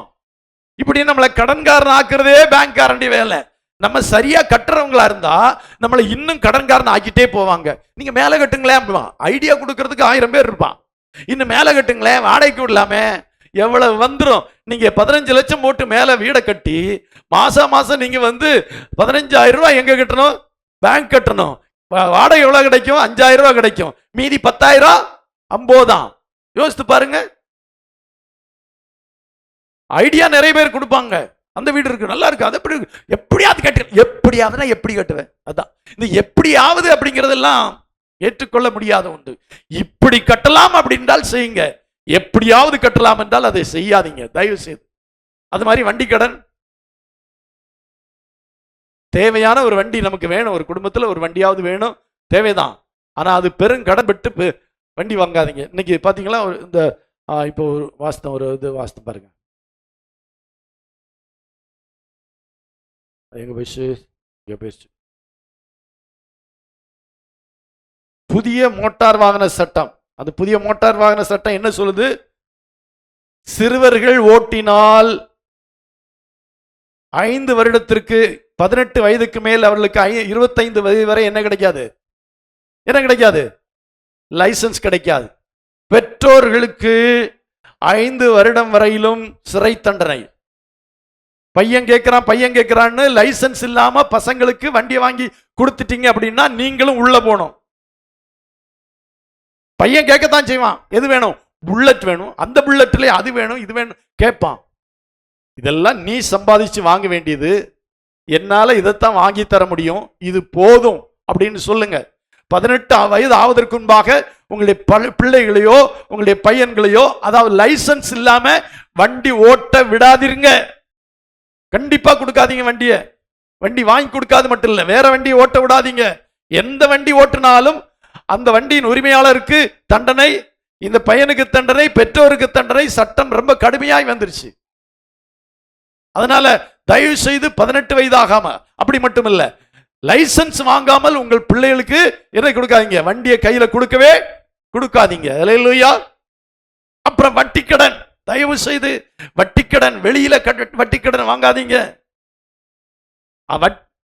இப்படி நம்மளை கடன்காரன் ஆக்குறதே பேங்க்காரண்டி வேலை. நம்ம சரியா கட்டுறவங்களா இருந்தா நம்மளை இன்னும் கடன்காரன் ஆக்கிட்டே போவாங்க. நீங்க மேல கட்டுங்களேன், ஐடியா கொடுக்கறதுக்கு 1000 பேர் இருப்பான். இன்னும் மேல கட்டுங்களேன், வாடகைக்கு விடலாமே, எவ்வளவு வந்துடும். நீங்க 15 லட்சம் போட்டு மேல வீடை கட்டி மாசம் நீங்க 15,000 ரூபாய் எங்க கட்டணும்? பேங்க் கட்டணும். வாடகை எவ்வளவு கிடைக்கும்? 5,000 ரூபாய் கிடைக்கும். மீதி 10,000 அம்போதான். யோசித்து பாருங்க. ஐடியா நிறைய பேர் கொடுப்பாங்க. அந்த வீடு இருக்கு, நல்லா இருக்கு, அது எப்படியாவது கட்டு. எப்படியாவதுனா எப்படி கட்டுவேன்? அதான் இந்த எப்படியாவது அப்படிங்கிறதெல்லாம் ஏற்றுக்கொள்ள முடியாத உண்டு. இப்படி கட்டலாம் அப்படின்றால் செய்யுங்க, எப்படியாவது கட்டலாம் என்றால் அதை செய்யாதீங்க தயவு செய்து. அது மாதிரி வண்டி கடன். தேவையான ஒரு வண்டி நமக்கு வேணும், ஒரு குடும்பத்தில் ஒரு வண்டியாவது வேணும், தேவைதான். ஆனா அது பெருங்கடன் பெற்று வண்டி வாங்காதீங்க. இன்னைக்கு பாத்தீங்களா, இந்த இப்போ ஒரு வாஸ்தம், ஒரு இது வாஸ்தம் பாருங்க. எங்க பேசு புதிய மோட்டார் வாகன சட்டம். அந்த புதிய மோட்டார் வாகன சட்டம் என்ன சொல்லுது? சிறுவர்கள் ஓட்டினால் 5 வருடத்திற்கு 18 வயதுக்கு மேல் அவர்களுக்கு 25 வயது வரை என்ன கிடைக்காது? லைசன்ஸ் கிடைக்காது. பெற்றோர்களுக்கு 5 வருடம் வரையிலும் சிறை தண்டனை. பையன் கேட்கிறான்னு லைசன்ஸ் இல்லாம பசங்களுக்கு வண்டி வாங்கி கொடுத்துட்டீங்க அப்படின்னா நீங்களும் உள்ள போகணும். பையன் கேட்கத்தான் செய்வான், எது வேணும்? புல்லட் வேணும், அந்த புல்லட்ல அது வேணும், இது வேணும் கேட்பான். இதெல்லாம் நீ சம்பாதிச்சு வாங்க வேண்டியது. என்னால இதைத்தான் வாங்கி தர முடியும், இது போதும் அப்படின்னு சொல்லுங்க. 18 வயது ஆவதற்கு முன்பாக உங்களுடைய பிள்ளைகளையோ உங்களுடைய பையன்களையோ, அதாவது லைசன்ஸ் இல்லாம வண்டி ஓட்ட விடாதீங்க. கண்டிப்பா கொடுக்காதீங்க வண்டி வாங்கி கொடுக்காது மட்டும் இல்ல, வேற வண்டி ஓட்ட விடாதீங்க. எந்த வண்டி ஓட்டினாலும் அந்த வண்டியின் உரிமையாளருக்கு தண்டனை, இந்த பையனுக்கு தண்டனை, பெற்றோருக்கு தண்டனை. சட்டம் ரொம்ப கடுமையாய் வந்துருச்சு. அதனால தயவு செய்து 18 வயதாகாம, அப்படி மட்டும் இல்ல, லைசன்ஸ் வாங்காமல் உங்கள் பிள்ளைகளுக்கு என்ன கொடுக்காதீங்க, வண்டியை கையில கொடுக்கவே கொடுக்காதீங்க. அல்லேலூயா. அப்புறம் வட்டிக்கடன், தயவு செய்து வட்டிக்கடன், வெளியில வட்டிக்கடன் வாங்காதீங்க.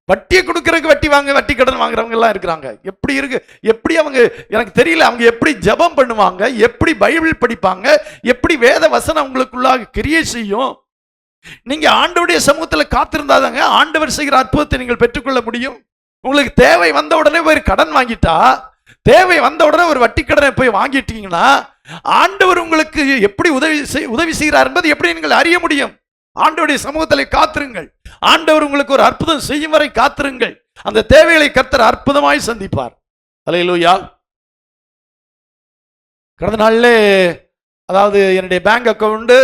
வட்டியை கொடுக்கறதுக்கு வட்டிக்கடன் வாங்குறவங்க எல்லாம் இருக்கிறாங்க. எப்படி இருக்கு, எப்படி அவங்க எனக்கு தெரியல, அவங்க எப்படி ஜெபம் பண்ணுவாங்க, எப்படி பைபிள் படிப்பாங்க, எப்படி வேத வசனம் அவங்களுக்குள்ளாக கிரியை செய்யும். நீங்க ஆண்டவருடைய சமூகத்துல காத்திருந்தாதாங்க ஆண்டவர் செய்கிற அற்புதத்தை நீங்கள் பெற்றுக்கொள்ள முடியும். உங்களுக்கு தேவை வந்த உடனே போய் கடன் வாங்கிட்டா, தேவை வந்த உடனே ஒரு வட்டி கடனை போய் வாங்கிட்டீங்கன்னா, ஆண்டவர் உங்களுக்கு எப்படி உதவி செய்கிறார் என்பது எப்படி நீங்கள் அறிய முடியும்? ஆண்டவருடைய சமூகத்தில் காத்திருங்கள். ஆண்டவர் உங்களுக்கு ஒரு அற்புதம் செய்யும் வரை காத்திருங்கள். அந்த தேவைகளை கர்த்தர் அற்புதமாய் சந்திப்பார். அல்லேலூயா. கடந்த நாளிலே, அதாவது என்னுடைய பேங்க் அக்கௌண்ட்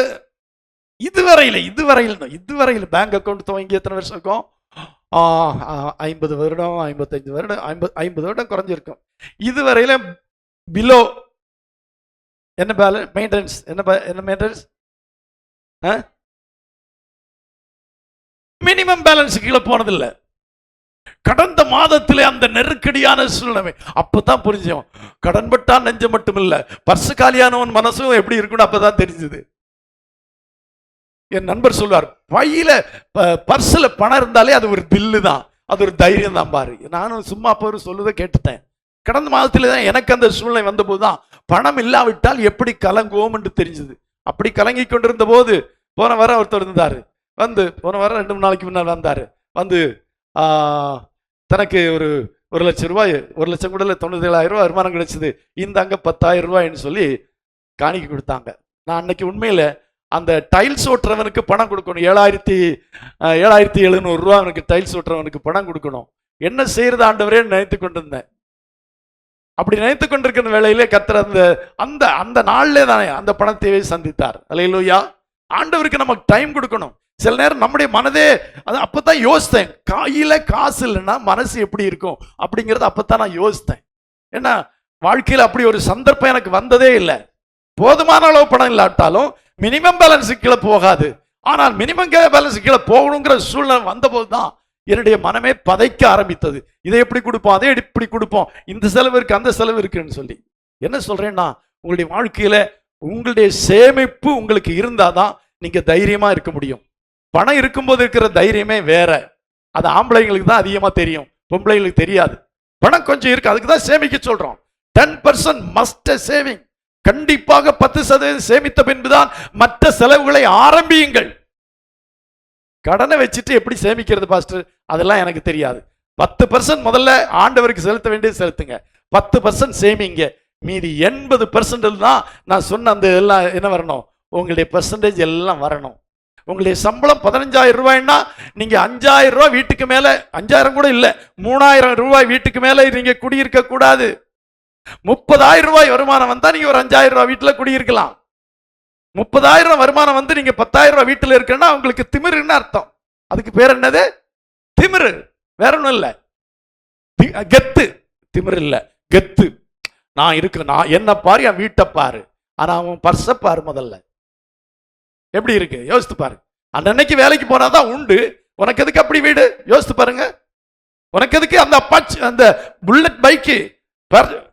இதுவரையில் பேங்க் அக்கௌண்ட் துவங்கி எத்தனை வருஷம் இருக்கும்? 50 வருடம், 55 வருடம், 50 வருடம் குறைஞ்சிருக்கும். இதுவரையில பிலோ என்ன பேலன்ஸ், மெயின்டெனன்ஸ் என்ன மெயின்டெனன்ஸ், மினிமம் பேலன்ஸ் கீழே போனதில்லை. கடந்த மாதத்திலே அந்த நெருக்கடியான சூழ்நிலை அப்பதான் புரிஞ்சோம். கடன் பட்டா நெஞ்சம் மட்டும் இல்ல, பர்சு காலியானவன் மனசும் எப்படி இருக்குன்னு அப்பதான் தெரிஞ்சது. என் நண்பர் சொல்வார், பையில பர்ஸ்ல பணம் இருந்தாலே அது ஒரு தில்லு தான், அது ஒரு தைரியம் தான் பாரு. நானும் சும்மா அப்போ சொல்லுவதை கேட்டுட்டேன். கடந்த மாதத்துல தான் எனக்கு அந்த சூழ்நிலை வந்த போதுதான் பணம் இல்லாவிட்டால் எப்படி கலங்குவோம் என்று தெரிஞ்சது. அப்படி கலங்கி கொண்டிருந்த போது போன வாரம் ஒருத்தர் இருந்தாரு, போன வாரம் 2-3 நாளைக்கு முன்னால் வந்தாரு. தனக்கு ஒரு 1 லட்சம் ரூபாய், 1 லட்சம் கூட 97,000 ரூபாய் வருமானம் கிடைச்சது, இந்தாங்க 10,000 ரூபாய்ன்னு சொல்லி காணிக்கை கொடுத்தாங்க. நான் அன்னைக்கு உண்மையில அந்த டைல்ஸ் ஓட்டுறவனுக்கு பணம் கொடுக்கணும், 7,700 ரூபா அவனுக்கு டைல்ஸ் ஓட்டுறவனுக்கு பணம் கொடுக்கணும். என்ன செய்யறது ஆண்டவரே நினைத்து கொண்டிருந்தேன். அப்படி நினைத்து கொண்டிருக்கிற வேளையிலே கர்த்தர் அந்த அந்த நாள்லே தானே அந்த பணத்தை சந்தித்தார். அல்லேலூயா. ஆண்டவருக்கு நமக்கு டைம் கொடுக்கணும். சில நேரம் நம்முடைய மனதே அப்பதான் யோசித்தேன், கையில காசு இல்லைன்னா மனசு எப்படி இருக்கும் அப்படிங்கிறது அப்பதான் நான் யோசித்தேன். ஏன்னா வாழ்க்கையில் அப்படி ஒரு சந்தர்ப்பம் எனக்கு வந்ததே இல்லை. போதுமான அளவு பணம் இல்லாட்டாலும் மினிமம் பேலன்ஸ் கீழே போகாது. ஆனால் மினிமம் பேலன்ஸ் கீழே போகணுங்கிற சூழ்நிலை வந்தபோது தான் என்னுடைய மனமே பதைக்க ஆரம்பித்தது. இதை எப்படி கொடுப்போம், அதை எப்படி கொடுப்போம், இந்த செலவு இருக்கு அந்த செலவு இருக்குன்னு சொல்லி. என்ன சொல்றேன்னா, உங்களுடைய வாழ்க்கையில உங்களுடைய சேமிப்பு உங்களுக்கு இருந்தாதான் நீங்க தைரியமா இருக்க முடியும். பணம் இருக்கும்போது இருக்கிற தைரியமே வேற. அது ஆம்பளைங்களுக்கு தான் அதிகமா தெரியும், பொம்பளைங்களுக்கு தெரியாது. பணம் கொஞ்சம் இருக்கு, அதுக்கு தான் சேமிக்க சொல்றோம். 10% மஸ்ட் சேவிங். கண்டிப்பாக 10% சேமித்த பின்புதான் மற்ற செலவுகளை ஆரம்பியுங்கள். கடனை வச்சுட்டு எப்படி சேமிக்கிறது பாஸ்டர், அதெல்லாம் எனக்கு தெரியாது. 10% முதல்ல ஆண்டவருக்கு செலுத்த வேண்டியது செலுத்துங்க, 10% சேமிங்க. மீதி 80% தான் நான் சொன்ன அந்த எல்லாம் என்ன வரணும், உங்களுடைய பெர்சன்டேஜ் எல்லாம் வரணும். உங்களுடைய சம்பளம் 15,000 ரூபாய்னா நீங்க 5,000 ரூபாய் வீட்டுக்கு மேல, 5,000 கூட இல்ல, 3,000 ரூபாய் வீட்டுக்கு மேல நீங்க குடியிருக்க கூடாது. 30,000 ரூபாய் வருமானம் வந்தா நீங்க ஒரு 5,000 ரூபாய் வீட்டுல குடியிருக்கலாம். 30,000 வருமானம் வந்து நீங்க 10,000 ரூபாய் வீட்டுல இருக்குன்னா உங்களுக்கு திமிருன்னு அர்த்தம். அதுக்கு பேர் என்னது? திமிரு. வேற ஒண்ணும் இல்ல, கெத்து. திமிரு இல்ல, கெத்து. நான் இருக்கு, நான் என்ன பாரு, என் வீட்டை பாரு, ஆனா அவன் பர்ச பாரு. முதல்ல எப்படி இருக்கு யோசித்து பாரு. அன்னைக்கு வேலைக்கு போனாதான் உண்டு. உனக்கு எதுக்கு அப்படி வீடு? யோசித்து பாருங்க. உனக்கு எதுக்கு அந்த அப்பாச்சி, அந்த புல்லட் பைக்கு?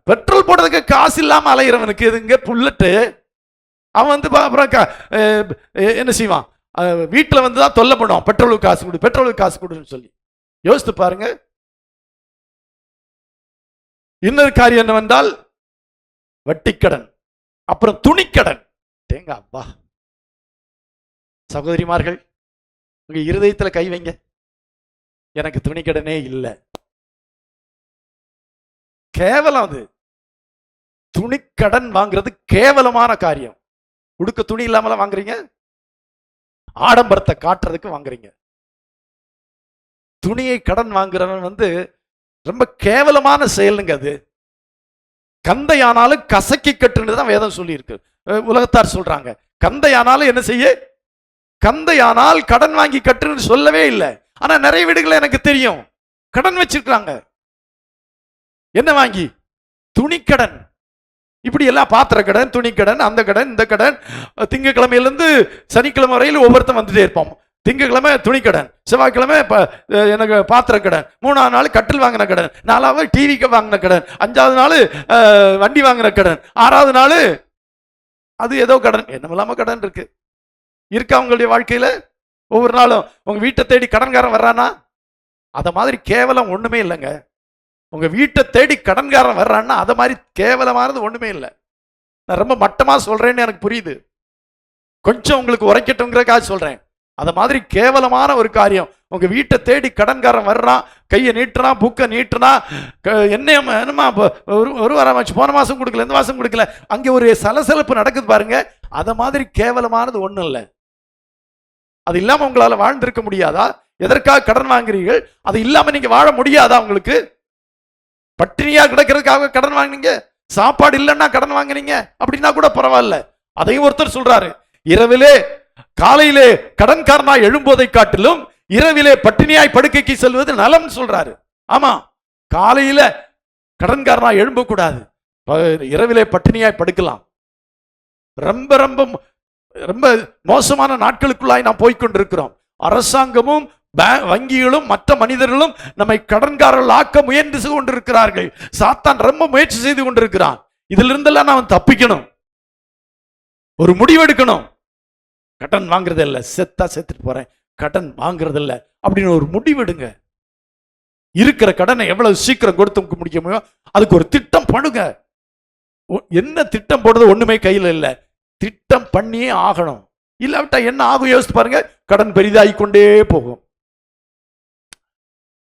பெட்ரோல் போடுறதுக்கு காசு இல்லாம அலைகிறவனுக்கு எதுங்க புல்லட்டு? அவன் வந்து அப்புறம் என்ன செய்வான், வீட்டில் வந்து தான் தொல்லை பண்ணுவான், பெட்ரோலுக்கு காசு கொடு, பெட்ரோலுக்கு காசு கொடுன்னு சொல்லி. யோசித்து பாருங்க. இன்னொரு காரியம் என்னவென்றால் வட்டிக்கடன், அப்புறம் துணிக்கடன். தேங்க அப்பா, சகோதரிமார்கள் உங்க இருதயத்துல கை வைங்க, எனக்கு துணிக்கடனே இல்லை. கேவலம் அது. துணிக்கடன் வாங்குறது கேவலமான காரியம். உடுக்க துணி இல்லாமல வாங்குறீங்க, ஆடம்பரத்தை காட்டுறதுக்கு வாங்குறீங்க. துணியை கடன் வாங்குறவன் வந்து ரொம்ப கேவலமான செயலுங்க அது. கந்தையானாலும் கசக்கி கட்டுன்னு தான் வேதம் சொல்லி இருக்கு. உலகத்தார் சொல்றாங்க கந்தையானாலும் என்ன செய்ய, கந்தையானால் கடன் வாங்கி கட்டுன்னு சொல்லவே இல்லை. ஆனா நிறைய வீடுகளை எனக்கு தெரியும் கடன் வச்சிருக்காங்க. என்ன வாங்கி? துணிக்கடன். இப்படி எல்லாம் பாத்திர கடன், துணி கடன், அந்த கடன், இந்த கடன். திங்கக்கிழமையிலிருந்து சனிக்கிழமை வரையில் ஒவ்வொருத்தன் வந்துட்டே இருப்போம். திங்கக்கிழமை துணிக்கடன், செவ்வாய்க்கிழமை எனக்கு பாத்திர கடன், 3ஆவது நாள் கட்டில் வாங்கின கடன், 4ஆவது டிவிக்கு வாங்கின கடன், 5ஆவது நாள் வண்டி வாங்கின கடன், 6ஆவது நாள் அது ஏதோ கடன். என்னமில்லாம கடன் இருக்கு. இருக்கா உங்களுடைய வாழ்க்கையில? ஒவ்வொரு நாளும் உங்க வீட்டை தேடி கடன்காரன் வர்றானா? அத மாதிரி கேவலம் ஒண்ணுமே இல்லைங்க. உங்க வீட்டை தேடி கடன்காரன் வர்றான்னா அத மாதிரி கேவலமானது ஒண்ணுமே இல்லை. நான் ரொம்ப மட்டமா சொல்றேன்னு எனக்கு புரியுது. கொஞ்சம் உங்களுக்கு உரைக்கட்டும்ங்கிறதுக்காக சொல்றேன். அத மாதிரி கேவலமான ஒரு காரியம். உங்க வீட்டை தேடி கடன்காரன் வர்றான், கையை நீட்டுறான், புக்கை நீட்டுனா, என்னமா ஒரு வாரம் போன மாசம் கொடுக்கல, இந்த மாசம் கொடுக்கல, அங்க ஒரு சலசலப்பு நடக்குது பாருங்க. அத மாதிரி கேவலமானது ஒண்ணும் இல்லை. அது இல்லாம உங்களால வாழ்ந்திருக்க முடியாதா? எதற்காக கடன் வாங்குறீர்கள்? அது இல்லாம நீங்க வாழ முடியாதா? உங்களுக்கு பட்டினியா கிடக்கிறதுக்காக கடன் வாங்கினீங்க, சாப்பாடு இல்லைன்னா கடன் வாங்கினீங்க அப்படின்னா கூட பரவாயில்ல. அதையும் ஒருத்தர் சொல்றாரு, இரவிலே காலையிலே கடன்காரனாய் எழும்போதை காட்டிலும் இரவிலே பட்டினியாய் படுக்கைக்கு செல்வது நலம் சொல்றாரு. ஆமா, காலையில கடன்காரனாய் எழும்ப கூடாது, இரவிலே பட்டினியாய் படுக்கலாம். ரொம்ப ரொம்ப ரொம்ப மோசமான நாட்களுக்குள்ளாய் நாம் போய்கொண்டிருக்கிறோம். அரசாங்கமும் வங்கிகளும் மற்ற மனிதர்களும் நம்மை கடன்காரர்கள் ஆக்க முயன்று கொண்டிருக்கிறார்கள். சாத்தான் ரொம்ப முயற்சி செய்து கொண்டிருக்கிறான். இதுல இருந்தெல்லாம் நான் தப்பிக்கணும், ஒரு முடிவெடுக்கணும். கடன் வாங்குறது இல்ல, செத்தா செத்துட்டு போறேன், கடன் வாங்குறது இல்ல அப்படின்னு ஒரு முடிவெடுங்க. இருக்கிற கடனை எவ்வளவு சீக்கிரம் கொடுத்து முடிக்க அதுக்கு ஒரு திட்டம் பண்ணுங்க. என்ன திட்டம் போடுறது? ஒண்ணுமே கையில இல்ல, திட்டம் பண்ணியே ஆகணும். இல்லாவிட்டா என்ன ஆகும் யோசித்து பாருங்க. கடன் பெரிதாகி கொண்டே போகும்.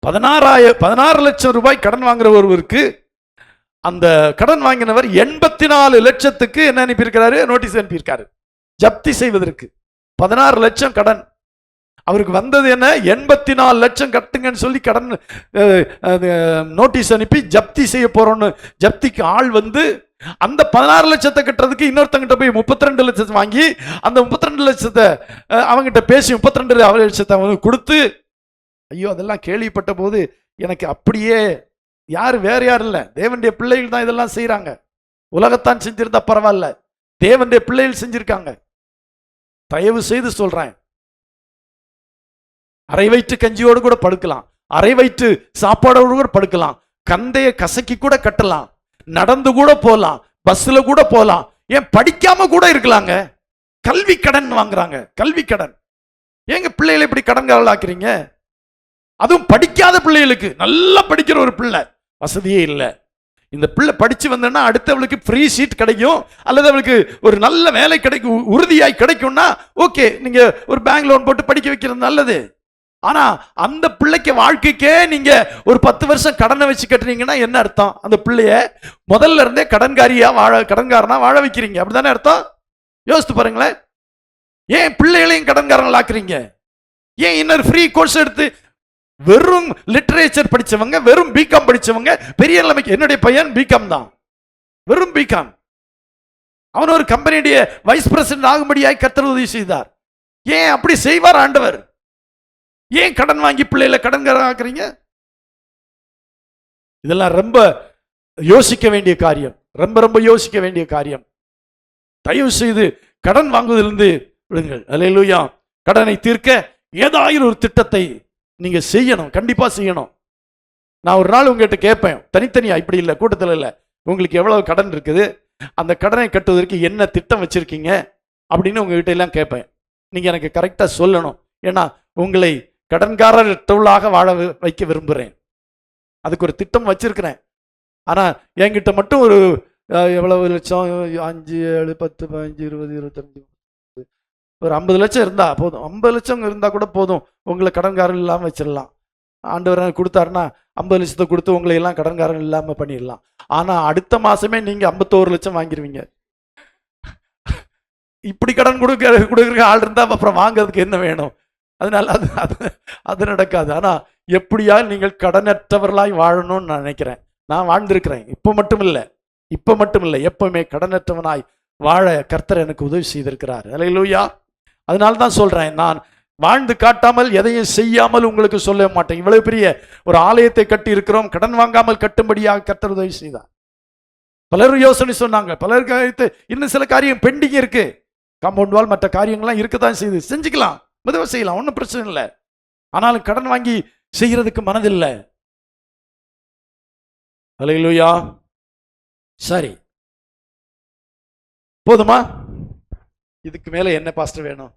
16 லட்சம் ரூபாய் கடன் வாங்குற ஒருவருக்கு அந்த கடன் வாங்கினவர் 84 லட்சத்துக்கு என்ன அனுப்பியிருக்கிறாரு? நோட்டீஸ் அனுப்பியிருக்காரு ஜப்தி செய்வதற்கு. 16 லட்சம் கடன், அவருக்கு வந்தது என்ன? 84 லட்சம் கட்டுங்கன்னு சொல்லி கடன் நோட்டீஸ் அனுப்பி ஜப்தி செய்ய போறோம்னு ஜப்திக்கு ஆள் வந்து அந்த 16 லட்சத்தை கட்டுறதுக்கு இன்னொருத்தங்கிட்ட போய் 32 லட்சத்தை வாங்கி அந்த 32 லட்சத்தை அவங்கிட்ட பேசி 32 லட்சத்தை அவங்க கொடுத்து, ஐயோ அதெல்லாம் கேள்விப்பட்ட போது எனக்கு அப்படியே, யாரு வேற யாரும் இல்லை, தேவனுடைய பிள்ளைகள் தான் இதெல்லாம் செய்யறாங்க. உலகத்தான் செஞ்சிருந்தா பரவாயில்ல, தேவனுடைய பிள்ளைகள் செஞ்சிருக்காங்க. தயவு செய்து சொல்றேன், அரை வயிற்று கஞ்சியோடு கூட படுக்கலாம், அரை வயிற்று சாப்பாடோடு கூட படுக்கலாம், கந்தைய கசக்கி கூட கட்டலாம், நடந்து கூட போலாம், பஸ்ல கூட போலாம், ஏன் படிக்காம கூட இருக்கலாங்க. கல்வி கடன் வாங்குறாங்க, கல்வி கடன். ஏங்க பிள்ளைகளை இப்படி கடன்காரர்கள் ஆக்குறீங்க? அதுவும் படிக்காத பிள்ளைகளுக்கு. நல்லா படிக்கிற ஒரு பிள்ளை, வசதியே இல்லை, இந்த பிள்ளை படிச்சு வந்தா அடுத்தவளுக்கு ஃப்ரீ சீட் கிடைக்கும் அல்லது அவளுக்கு ஒரு நல்ல வேலை கிடைக்கும், உறுதியாய் கிடைக்கும்னா ஓகே, நீங்க ஒரு பேங்க் லோன் போட்டு படிக்க வைக்கிறது நல்லது. ஆனா அந்த பிள்ளைக்கு வாழ்க்கைக்கே நீங்க ஒரு 10 வருஷம் கடனை வச்சு கட்டுறீங்கன்னா என்ன அர்த்தம்? அந்த பிள்ளைய முதல்ல இருந்தே கடன்காரனா வாழ வைக்கிறீங்க, அப்படிதானே அர்த்தம்? யோசித்து பாருங்களேன். ஏன் பிள்ளைகளையும் கடன்காரங்கள் ஆக்குறீங்க? ஏன் இன்னொரு ஃப்ரீ கோர்ஸ் எடுத்து வெறும் லிட்டரேச்சர் படிச்சவங்க, வெறும் பிகாம் படிச்சவங்க பெரிய நிலைமைக்கு? என்னுடைய பையன் பிகாம் தான், வெறும் பிகாம். அவன் ஒரு கம்பெனியுடைய வைஸ் பிரசிடென்ட் ஆகும்படியாய் கர்த்தர் உதவி செய்தார். ஏன் அப்படி செய்வார் ஆண்டவர்? ஏன் கடன் வாங்கி பிள்ளைகளை கடன்காரன் ஆக்குறீங்க? இதெல்லாம் ரொம்ப யோசிக்க வேண்டிய காரியம், ரொம்ப ரொம்ப யோசிக்க வேண்டிய காரியம். தயவு செய்து கடன் வாங்குவதிலிருந்து விடுங்கள். அல்லேலூயா. கடனை தீர்க்க ஏதாயிரம் ஒரு திட்டத்தை நீங்க செய்யணும், கண்டிப்பா செய்யணும். நான் ஒரு நாள் உங்ககிட்ட கேட்பேன், தனித்தனியா, இப்படி இல்லை கூட்டத்தில் இல்லை, உங்களுக்கு எவ்வளவு கடன் இருக்குது, அந்த கடனை கட்டுவதற்கு என்ன திட்டம் வச்சிருக்கீங்க அப்படின்னு உங்ககிட்ட எல்லாம் கேட்பேன். நீங்க எனக்கு கரெக்டா சொல்லணும். ஏன்னா உங்களை கடன்காரர்களாக வாழ வைக்க விரும்புகிறேன், அதுக்கு ஒரு திட்டம் வச்சிருக்கிறேன். ஆனா என்கிட்ட மட்டும் ஒரு எவ்வளவு லட்சம், 5, 7, 10, 15, 20, 25, ஒரு 50 லட்சம் இருந்தா போதும். 50 லட்சம் இருந்தா கூட போதும், உங்களை கடன்காரன் இல்லாம வச்சிடலாம். ஆண்டவர் கொடுத்தாருன்னா 50 லட்சத்தை கொடுத்து உங்களை எல்லாம் கடன்காரன் இல்லாம பண்ணிடலாம். ஆனா அடுத்த மாசமே நீங்க 51 லட்சம் வாங்கிருவீங்க. இப்படி கடன் கொடுக்குற ஆள் இருந்தா அப்புறம் வாங்குறதுக்கு என்ன வேணும்? அதனால அது நடக்காது. ஆனா எப்படியா நீங்கள் கடனற்றவர்களாய் வாழணும்னு நான் நினைக்கிறேன். நான் வாழ்ந்திருக்கிறேன், இப்ப மட்டும் இல்லை, எப்பவுமே கடனற்றவனாய் வாழ கர்த்தர் எனக்கு உதவி செய்திருக்கிறார். அல்லேலூயா. அதனால தான் சொல்றேன், நான் வாழ்ந்து காட்டாமல் எதையும் செய்யாமல் உங்களுக்கு சொல்ல மாட்டேன். இவ்வளவு பெரிய ஒரு ஆலயத்தை கட்டி இருக்கிறோம், கடன் வாங்காமல் கட்டும்படியாக கர்த்தர் உதவி செய்தார். பலரும் யோசனை சொன்னாங்க, பலருக்கு இன்னும் சில காரியம் பெண்டிங் இருக்கு, காம்பவுண்ட் வால் மற்ற காரியங்கள்லாம் இருக்கத்தான் செய்து, செஞ்சுக்கலாம், மெதுவா செய்யலாம், ஒன்றும் பிரச்சனை இல்லை. ஆனாலும் கடன் வாங்கி செய்யறதுக்கு மனதில்லை. அல்லேலூயா. சரி, போதுமா? இதுக்கு மேல என்ன பாஸ்டர் வேணும்?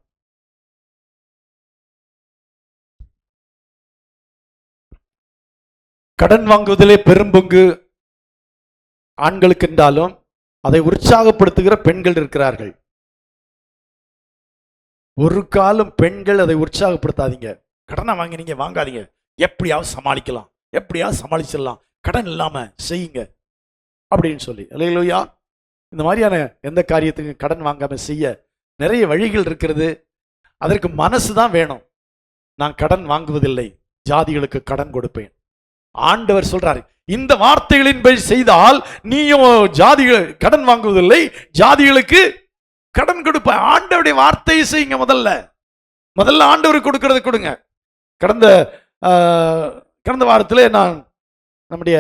கடன் வாங்குவதிலே பெரும்பங்கு ஆண்களுக்கு என்றாலும் அதை உற்சாகப்படுத்துகிற பெண்கள் இருக்கிறார்கள். ஒரு காலம் பெண்கள் அதை உற்சாகப்படுத்தாதீங்க. கடனை வாங்கி நீங்க வாங்காதீங்க, எப்படியாவது சமாளிக்கலாம், எப்படியாவது சமாளிச்சிடலாம், கடன் இல்லாம செய்யுங்க அப்படின்னு சொல்லி. அல்லேலூயா. இந்த மாதிரியான எந்த காரியத்துக்கு கடன் வாங்காம செய்ய நிறைய வழிகள் இருக்கிறது. அதற்கு மனசு தான் வேணும். நான் கடன் வாங்குவதில்லை, ஜாதிகளுக்கு கடன் கொடுப்பேன். ஆண்டவர் சொல்றாரு, இந்த வார்த்தைகளின்படி செய்தால் நீயும் ஜாதிகள் கடன் வாங்குவதில்லை, ஜாதிகளுக்கு கடன் கொடுப்ப. ஆண்டவருடைய வார்த்தையை செய்யுங்க. முதல்ல ஆண்டவருக்கு கொடுக்கறது கொடுங்க. கடந்த வாரத்தில் நான் நம்முடைய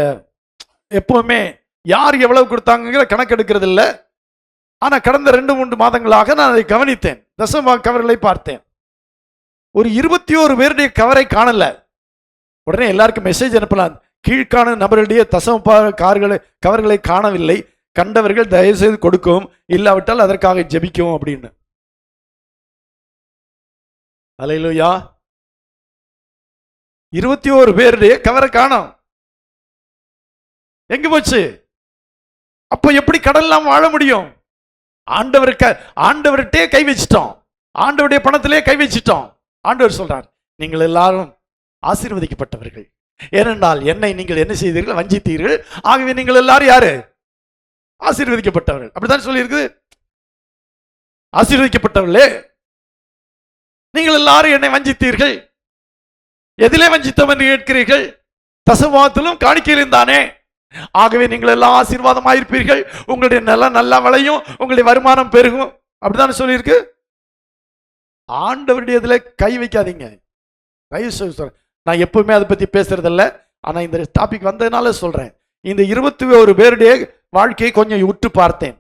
எப்பவுமே யார் எவ்வளவு கொடுத்தாங்கிற கணக்கு எடுக்கிறது இல்லை. ஆனா கடந்த 2-3 மாதங்களாக நான் அதை கவனித்தேன். தசம கவர்களை பார்த்தேன். ஒரு 21 பேருடைய கவரை காணல. உடனே எல்லாருக்கும் மெசேஜ் அனுப்பலாம், கீழ்காணும் நபர்களுடைய தசம கவர்களை காணவில்லை, கண்டவர்கள் தயவு செய்து கொடுக்கவும், இல்லாவிட்டால் அதற்காக ஜெபிக்கவும் அப்படின்னு. அல்லேலூயா. 21 பேருடைய கவரை காணோம். எங்க போச்சு? அப்ப எப்படி கடன்லாம் வாழ முடியும்? ஆண்டவர்கிட்டே கை வச்சிட்டோம், ஆண்டவருடைய பணத்திலே கை வச்சிட்டோம். ஆண்டவர் சொல்றார், நீங்கள் எல்லாரும் ஆசீர்வதிக்கப்பட்டவர்கள், ஏனென்றால் என்னை நீங்கள் என்ன செய்தீர்கள்? வஞ்சித்தீர்கள். ஆகவே நீங்கள் எல்லாரும் யாரு? ஆசீர்வதிக்கப்பட்டவர்கள். அப்படித்தான் சொல்லி இருக்குது. ஆசீர்வதிக்கப்பட்டவர்களே, நீங்கள் எல்லாரும் என்னை வஞ்சித்தீர்கள். எதிலே வஞ்சித்தோம் என்று கேட்கிறீர்கள்? தசமபாகத்திலும் காணிக்கையிலும் தானே. ஆகவே நீங்கள் எல்லாம் ஆசீர்வாதமாயிருப்பீர்கள், உங்களுடைய நிலம் நல்லா விளையும், உங்களுடைய வருமானம் பெருகும். அப்படித்தானே சொல்லியிருக்கு. ஆண்டவருடைய இதுல கை வைக்காதீங்க. நான் எப்பவுமே அதை பத்தி பேசுறதில்ல, ஆனா இந்த டாபிக் வந்ததுனால சொல்றேன். இந்த 21 பேருடைய வாழ்க்கையை கொஞ்சம் உற்று பார்த்தேன்.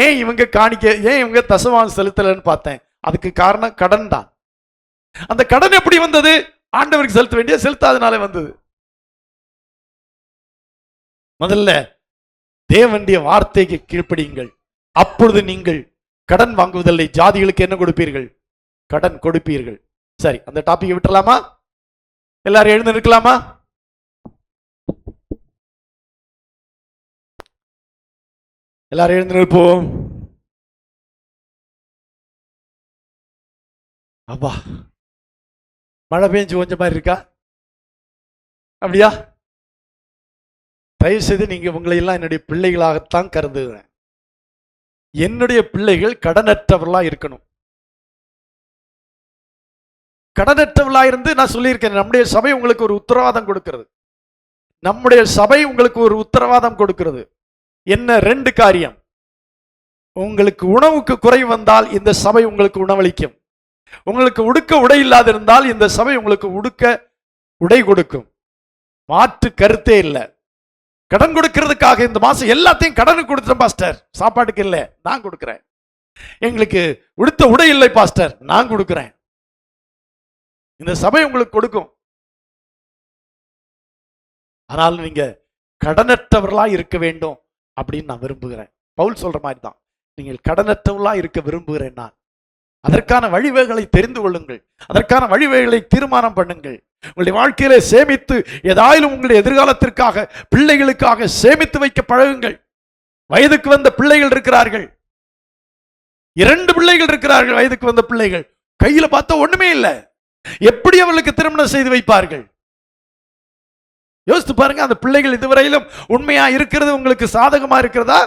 ஏன் இவங்க தசமபாகம் செலுத்தலன்னு பார்த்தேன். அதுக்கு காரணம் கடன் தான். அந்த கடன் எப்படி வந்தது? ஆண்டவருக்கு செலுத்த வேண்டிய செலுத்தாதனால வந்தது. முதல்ல தேவனுடைய வார்த்தைக்கு கீழ்ப்படியுங்கள், அப்பொழுது நீங்கள் கடன் வாங்குவதில்லை, ஜாதிகளுக்கு என்ன கொடுப்பீர்கள்? கடன் கொடுப்பீர்கள். சரி, அந்த டாபிக்கை விட்டுலாமா? எல்லாரும் எழுந்து நிற்கலாமா? எல்லாரும் எழுந்து நிற்போம். அப்பா, மழை பெஞ்சு கொஞ்சம் மாதிரி இருக்கா? அப்படியா? தயவு செய்து நீங்க உங்களை எல்லாம் என்னுடைய பிள்ளைகளாகத்தான் கருதுகிறேன். என்னுடைய பிள்ளைகள் கடனற்றவர்களா இருக்கணும். கடனற்றவர்களா இருந்து நான் சொல்லியிருக்கேன், நம்முடைய சபை உங்களுக்கு ஒரு உத்தரவாதம் கொடுக்கிறது. நம்முடைய சபை உங்களுக்கு ஒரு உத்தரவாதம் கொடுக்கிறது. என்ன? 2 காரியம். உங்களுக்கு உணவுக்கு குறைவு வந்தால் இந்த சபை உங்களுக்கு உணவளிக்கும். உங்களுக்கு உடுக்க உடை இல்லாதிருந்தால் இந்த சபை உங்களுக்கு உடுக்க உடை கொடுக்கும். மாற்று கருத்தே இல்லை. கடன் கொடுக்கிறதுக்காக இந்த மாசம் எல்லாத்தையும் கடனுக்கு கொடுத்துட்டேன் பாஸ்டர், சாப்பாட்டுக்கு இல்லை, நான் கொடுக்கிறேன். எங்களுக்கு உடுத்த உடை இல்லை பாஸ்டர், நான் கொடுக்கிறேன். இந்த சபை உங்களுக்கு கொடுக்கும். ஆனால் நீங்க கடனற்றவர்களா இருக்க வேண்டும் அப்படின்னு நான் விரும்புகிறேன். பவுல் சொல்ற மாதிரி தான், நீங்கள் கடனற்றவர்களா இருக்க விரும்புகிறேன் நான். அதற்கான வழிவகைகளை தெரிந்து கொள்ளுங்கள், அதற்கான வழிவகைகளை தீர்மானம் பண்ணுங்கள். உங்களுடைய வாழ்க்கையில சேமித்து ஏதாயிலும் உங்களுடைய எதிர்காலத்திற்காக, பிள்ளைகளுக்காக சேமித்து வைக்க பழகுங்கள். வயதுக்கு வந்த பிள்ளைகள் இருக்கிறார்கள், 2 பிள்ளைகள் இருக்கிறார்கள். வயதுக்கு வந்த பிள்ளைகள் கையில பார்த்தா ஒண்ணுமே இல்லை. எப்படி அவர்களுக்கு திருமணம் செய்து வைப்பார்கள்? யோசித்து பாருங்க. அந்த பிள்ளைகள் இதுவரையிலும் உண்மையா இருக்கிறது உங்களுக்கு சாதகமா இருக்கிறதா?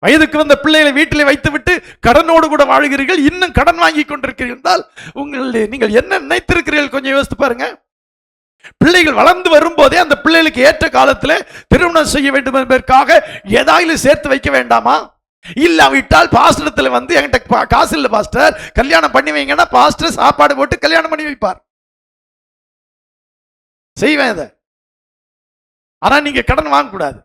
வயதுக்கு வந்த பிள்ளைகளை வீட்டிலே வைத்துவிட்டு கடனோடு கூட வாழ்கிறீர்கள், இன்னும் கடன் வாங்கி கொண்டிருக்கிறீர்கள். நீங்கள் என்ன நினைத்திருக்கிறீர்கள்? கொஞ்சம் யோசித்து பாருங்க. பிள்ளைகள் வளர்ந்து வரும்போதே அந்த பிள்ளைகளுக்கு ஏற்ற காலத்தில் திருமணம் செய்ய வேண்டும் என்பதற்காக ஏதாவது சேர்த்து வைக்க வேண்டாமா? இல்லாவிட்டால் பாஸ்டரத்தில் வந்து என்கிட்ட காசு இல்லை பாஸ்டர், கல்யாணம் பண்ணி வைங்கன்னா பாஸ்டர் சாப்பாடு போட்டு கல்யாணம் பண்ணி வைப்பார். செய்வேன் இதை. ஆனா நீங்க கடன் வாங்கக்கூடாது.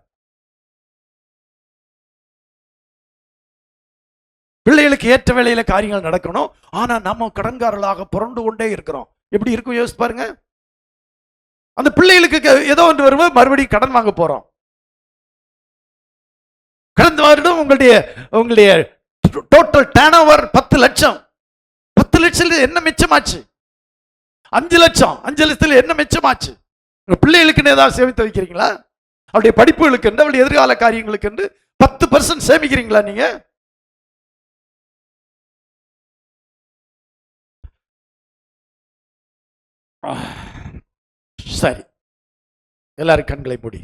பிள்ளைகள் பிள்ளைகளுக்கு ஏற்ற வேளையில காரியங்கள் நடக்கணும். ஆனா நம்ம கடன்காரர்களாக புரண்டு கொண்டே இருக்கிறோம். எப்படி இருக்கும் யோசிச்சு பாருங்க. அந்த பிள்ளைகளுக்கு ஏதோ ஒன்று வரும்போது மறுபடியும் கடன் வாங்க போறோம். கடந்த வருடம் உங்களுடைய டோட்டல் டர்ன்ஓவர் 10 லட்சம். 10 லட்சத்துல என்ன மிச்சமாச்சு? 5 லட்சம். 5 லட்சத்துல என்ன மிச்சமாச்சு? பிள்ளைகளுக்கு ஏதாவது சேமித்து வைக்கிறீங்களா? அவருடைய படிப்புகளுக்கு, அவருடைய எதிர்கால காரியங்களுக்கு 10% சேமிக்கிறீங்களா நீங்க? சரி, எல்லாரும் கண்களை மூடி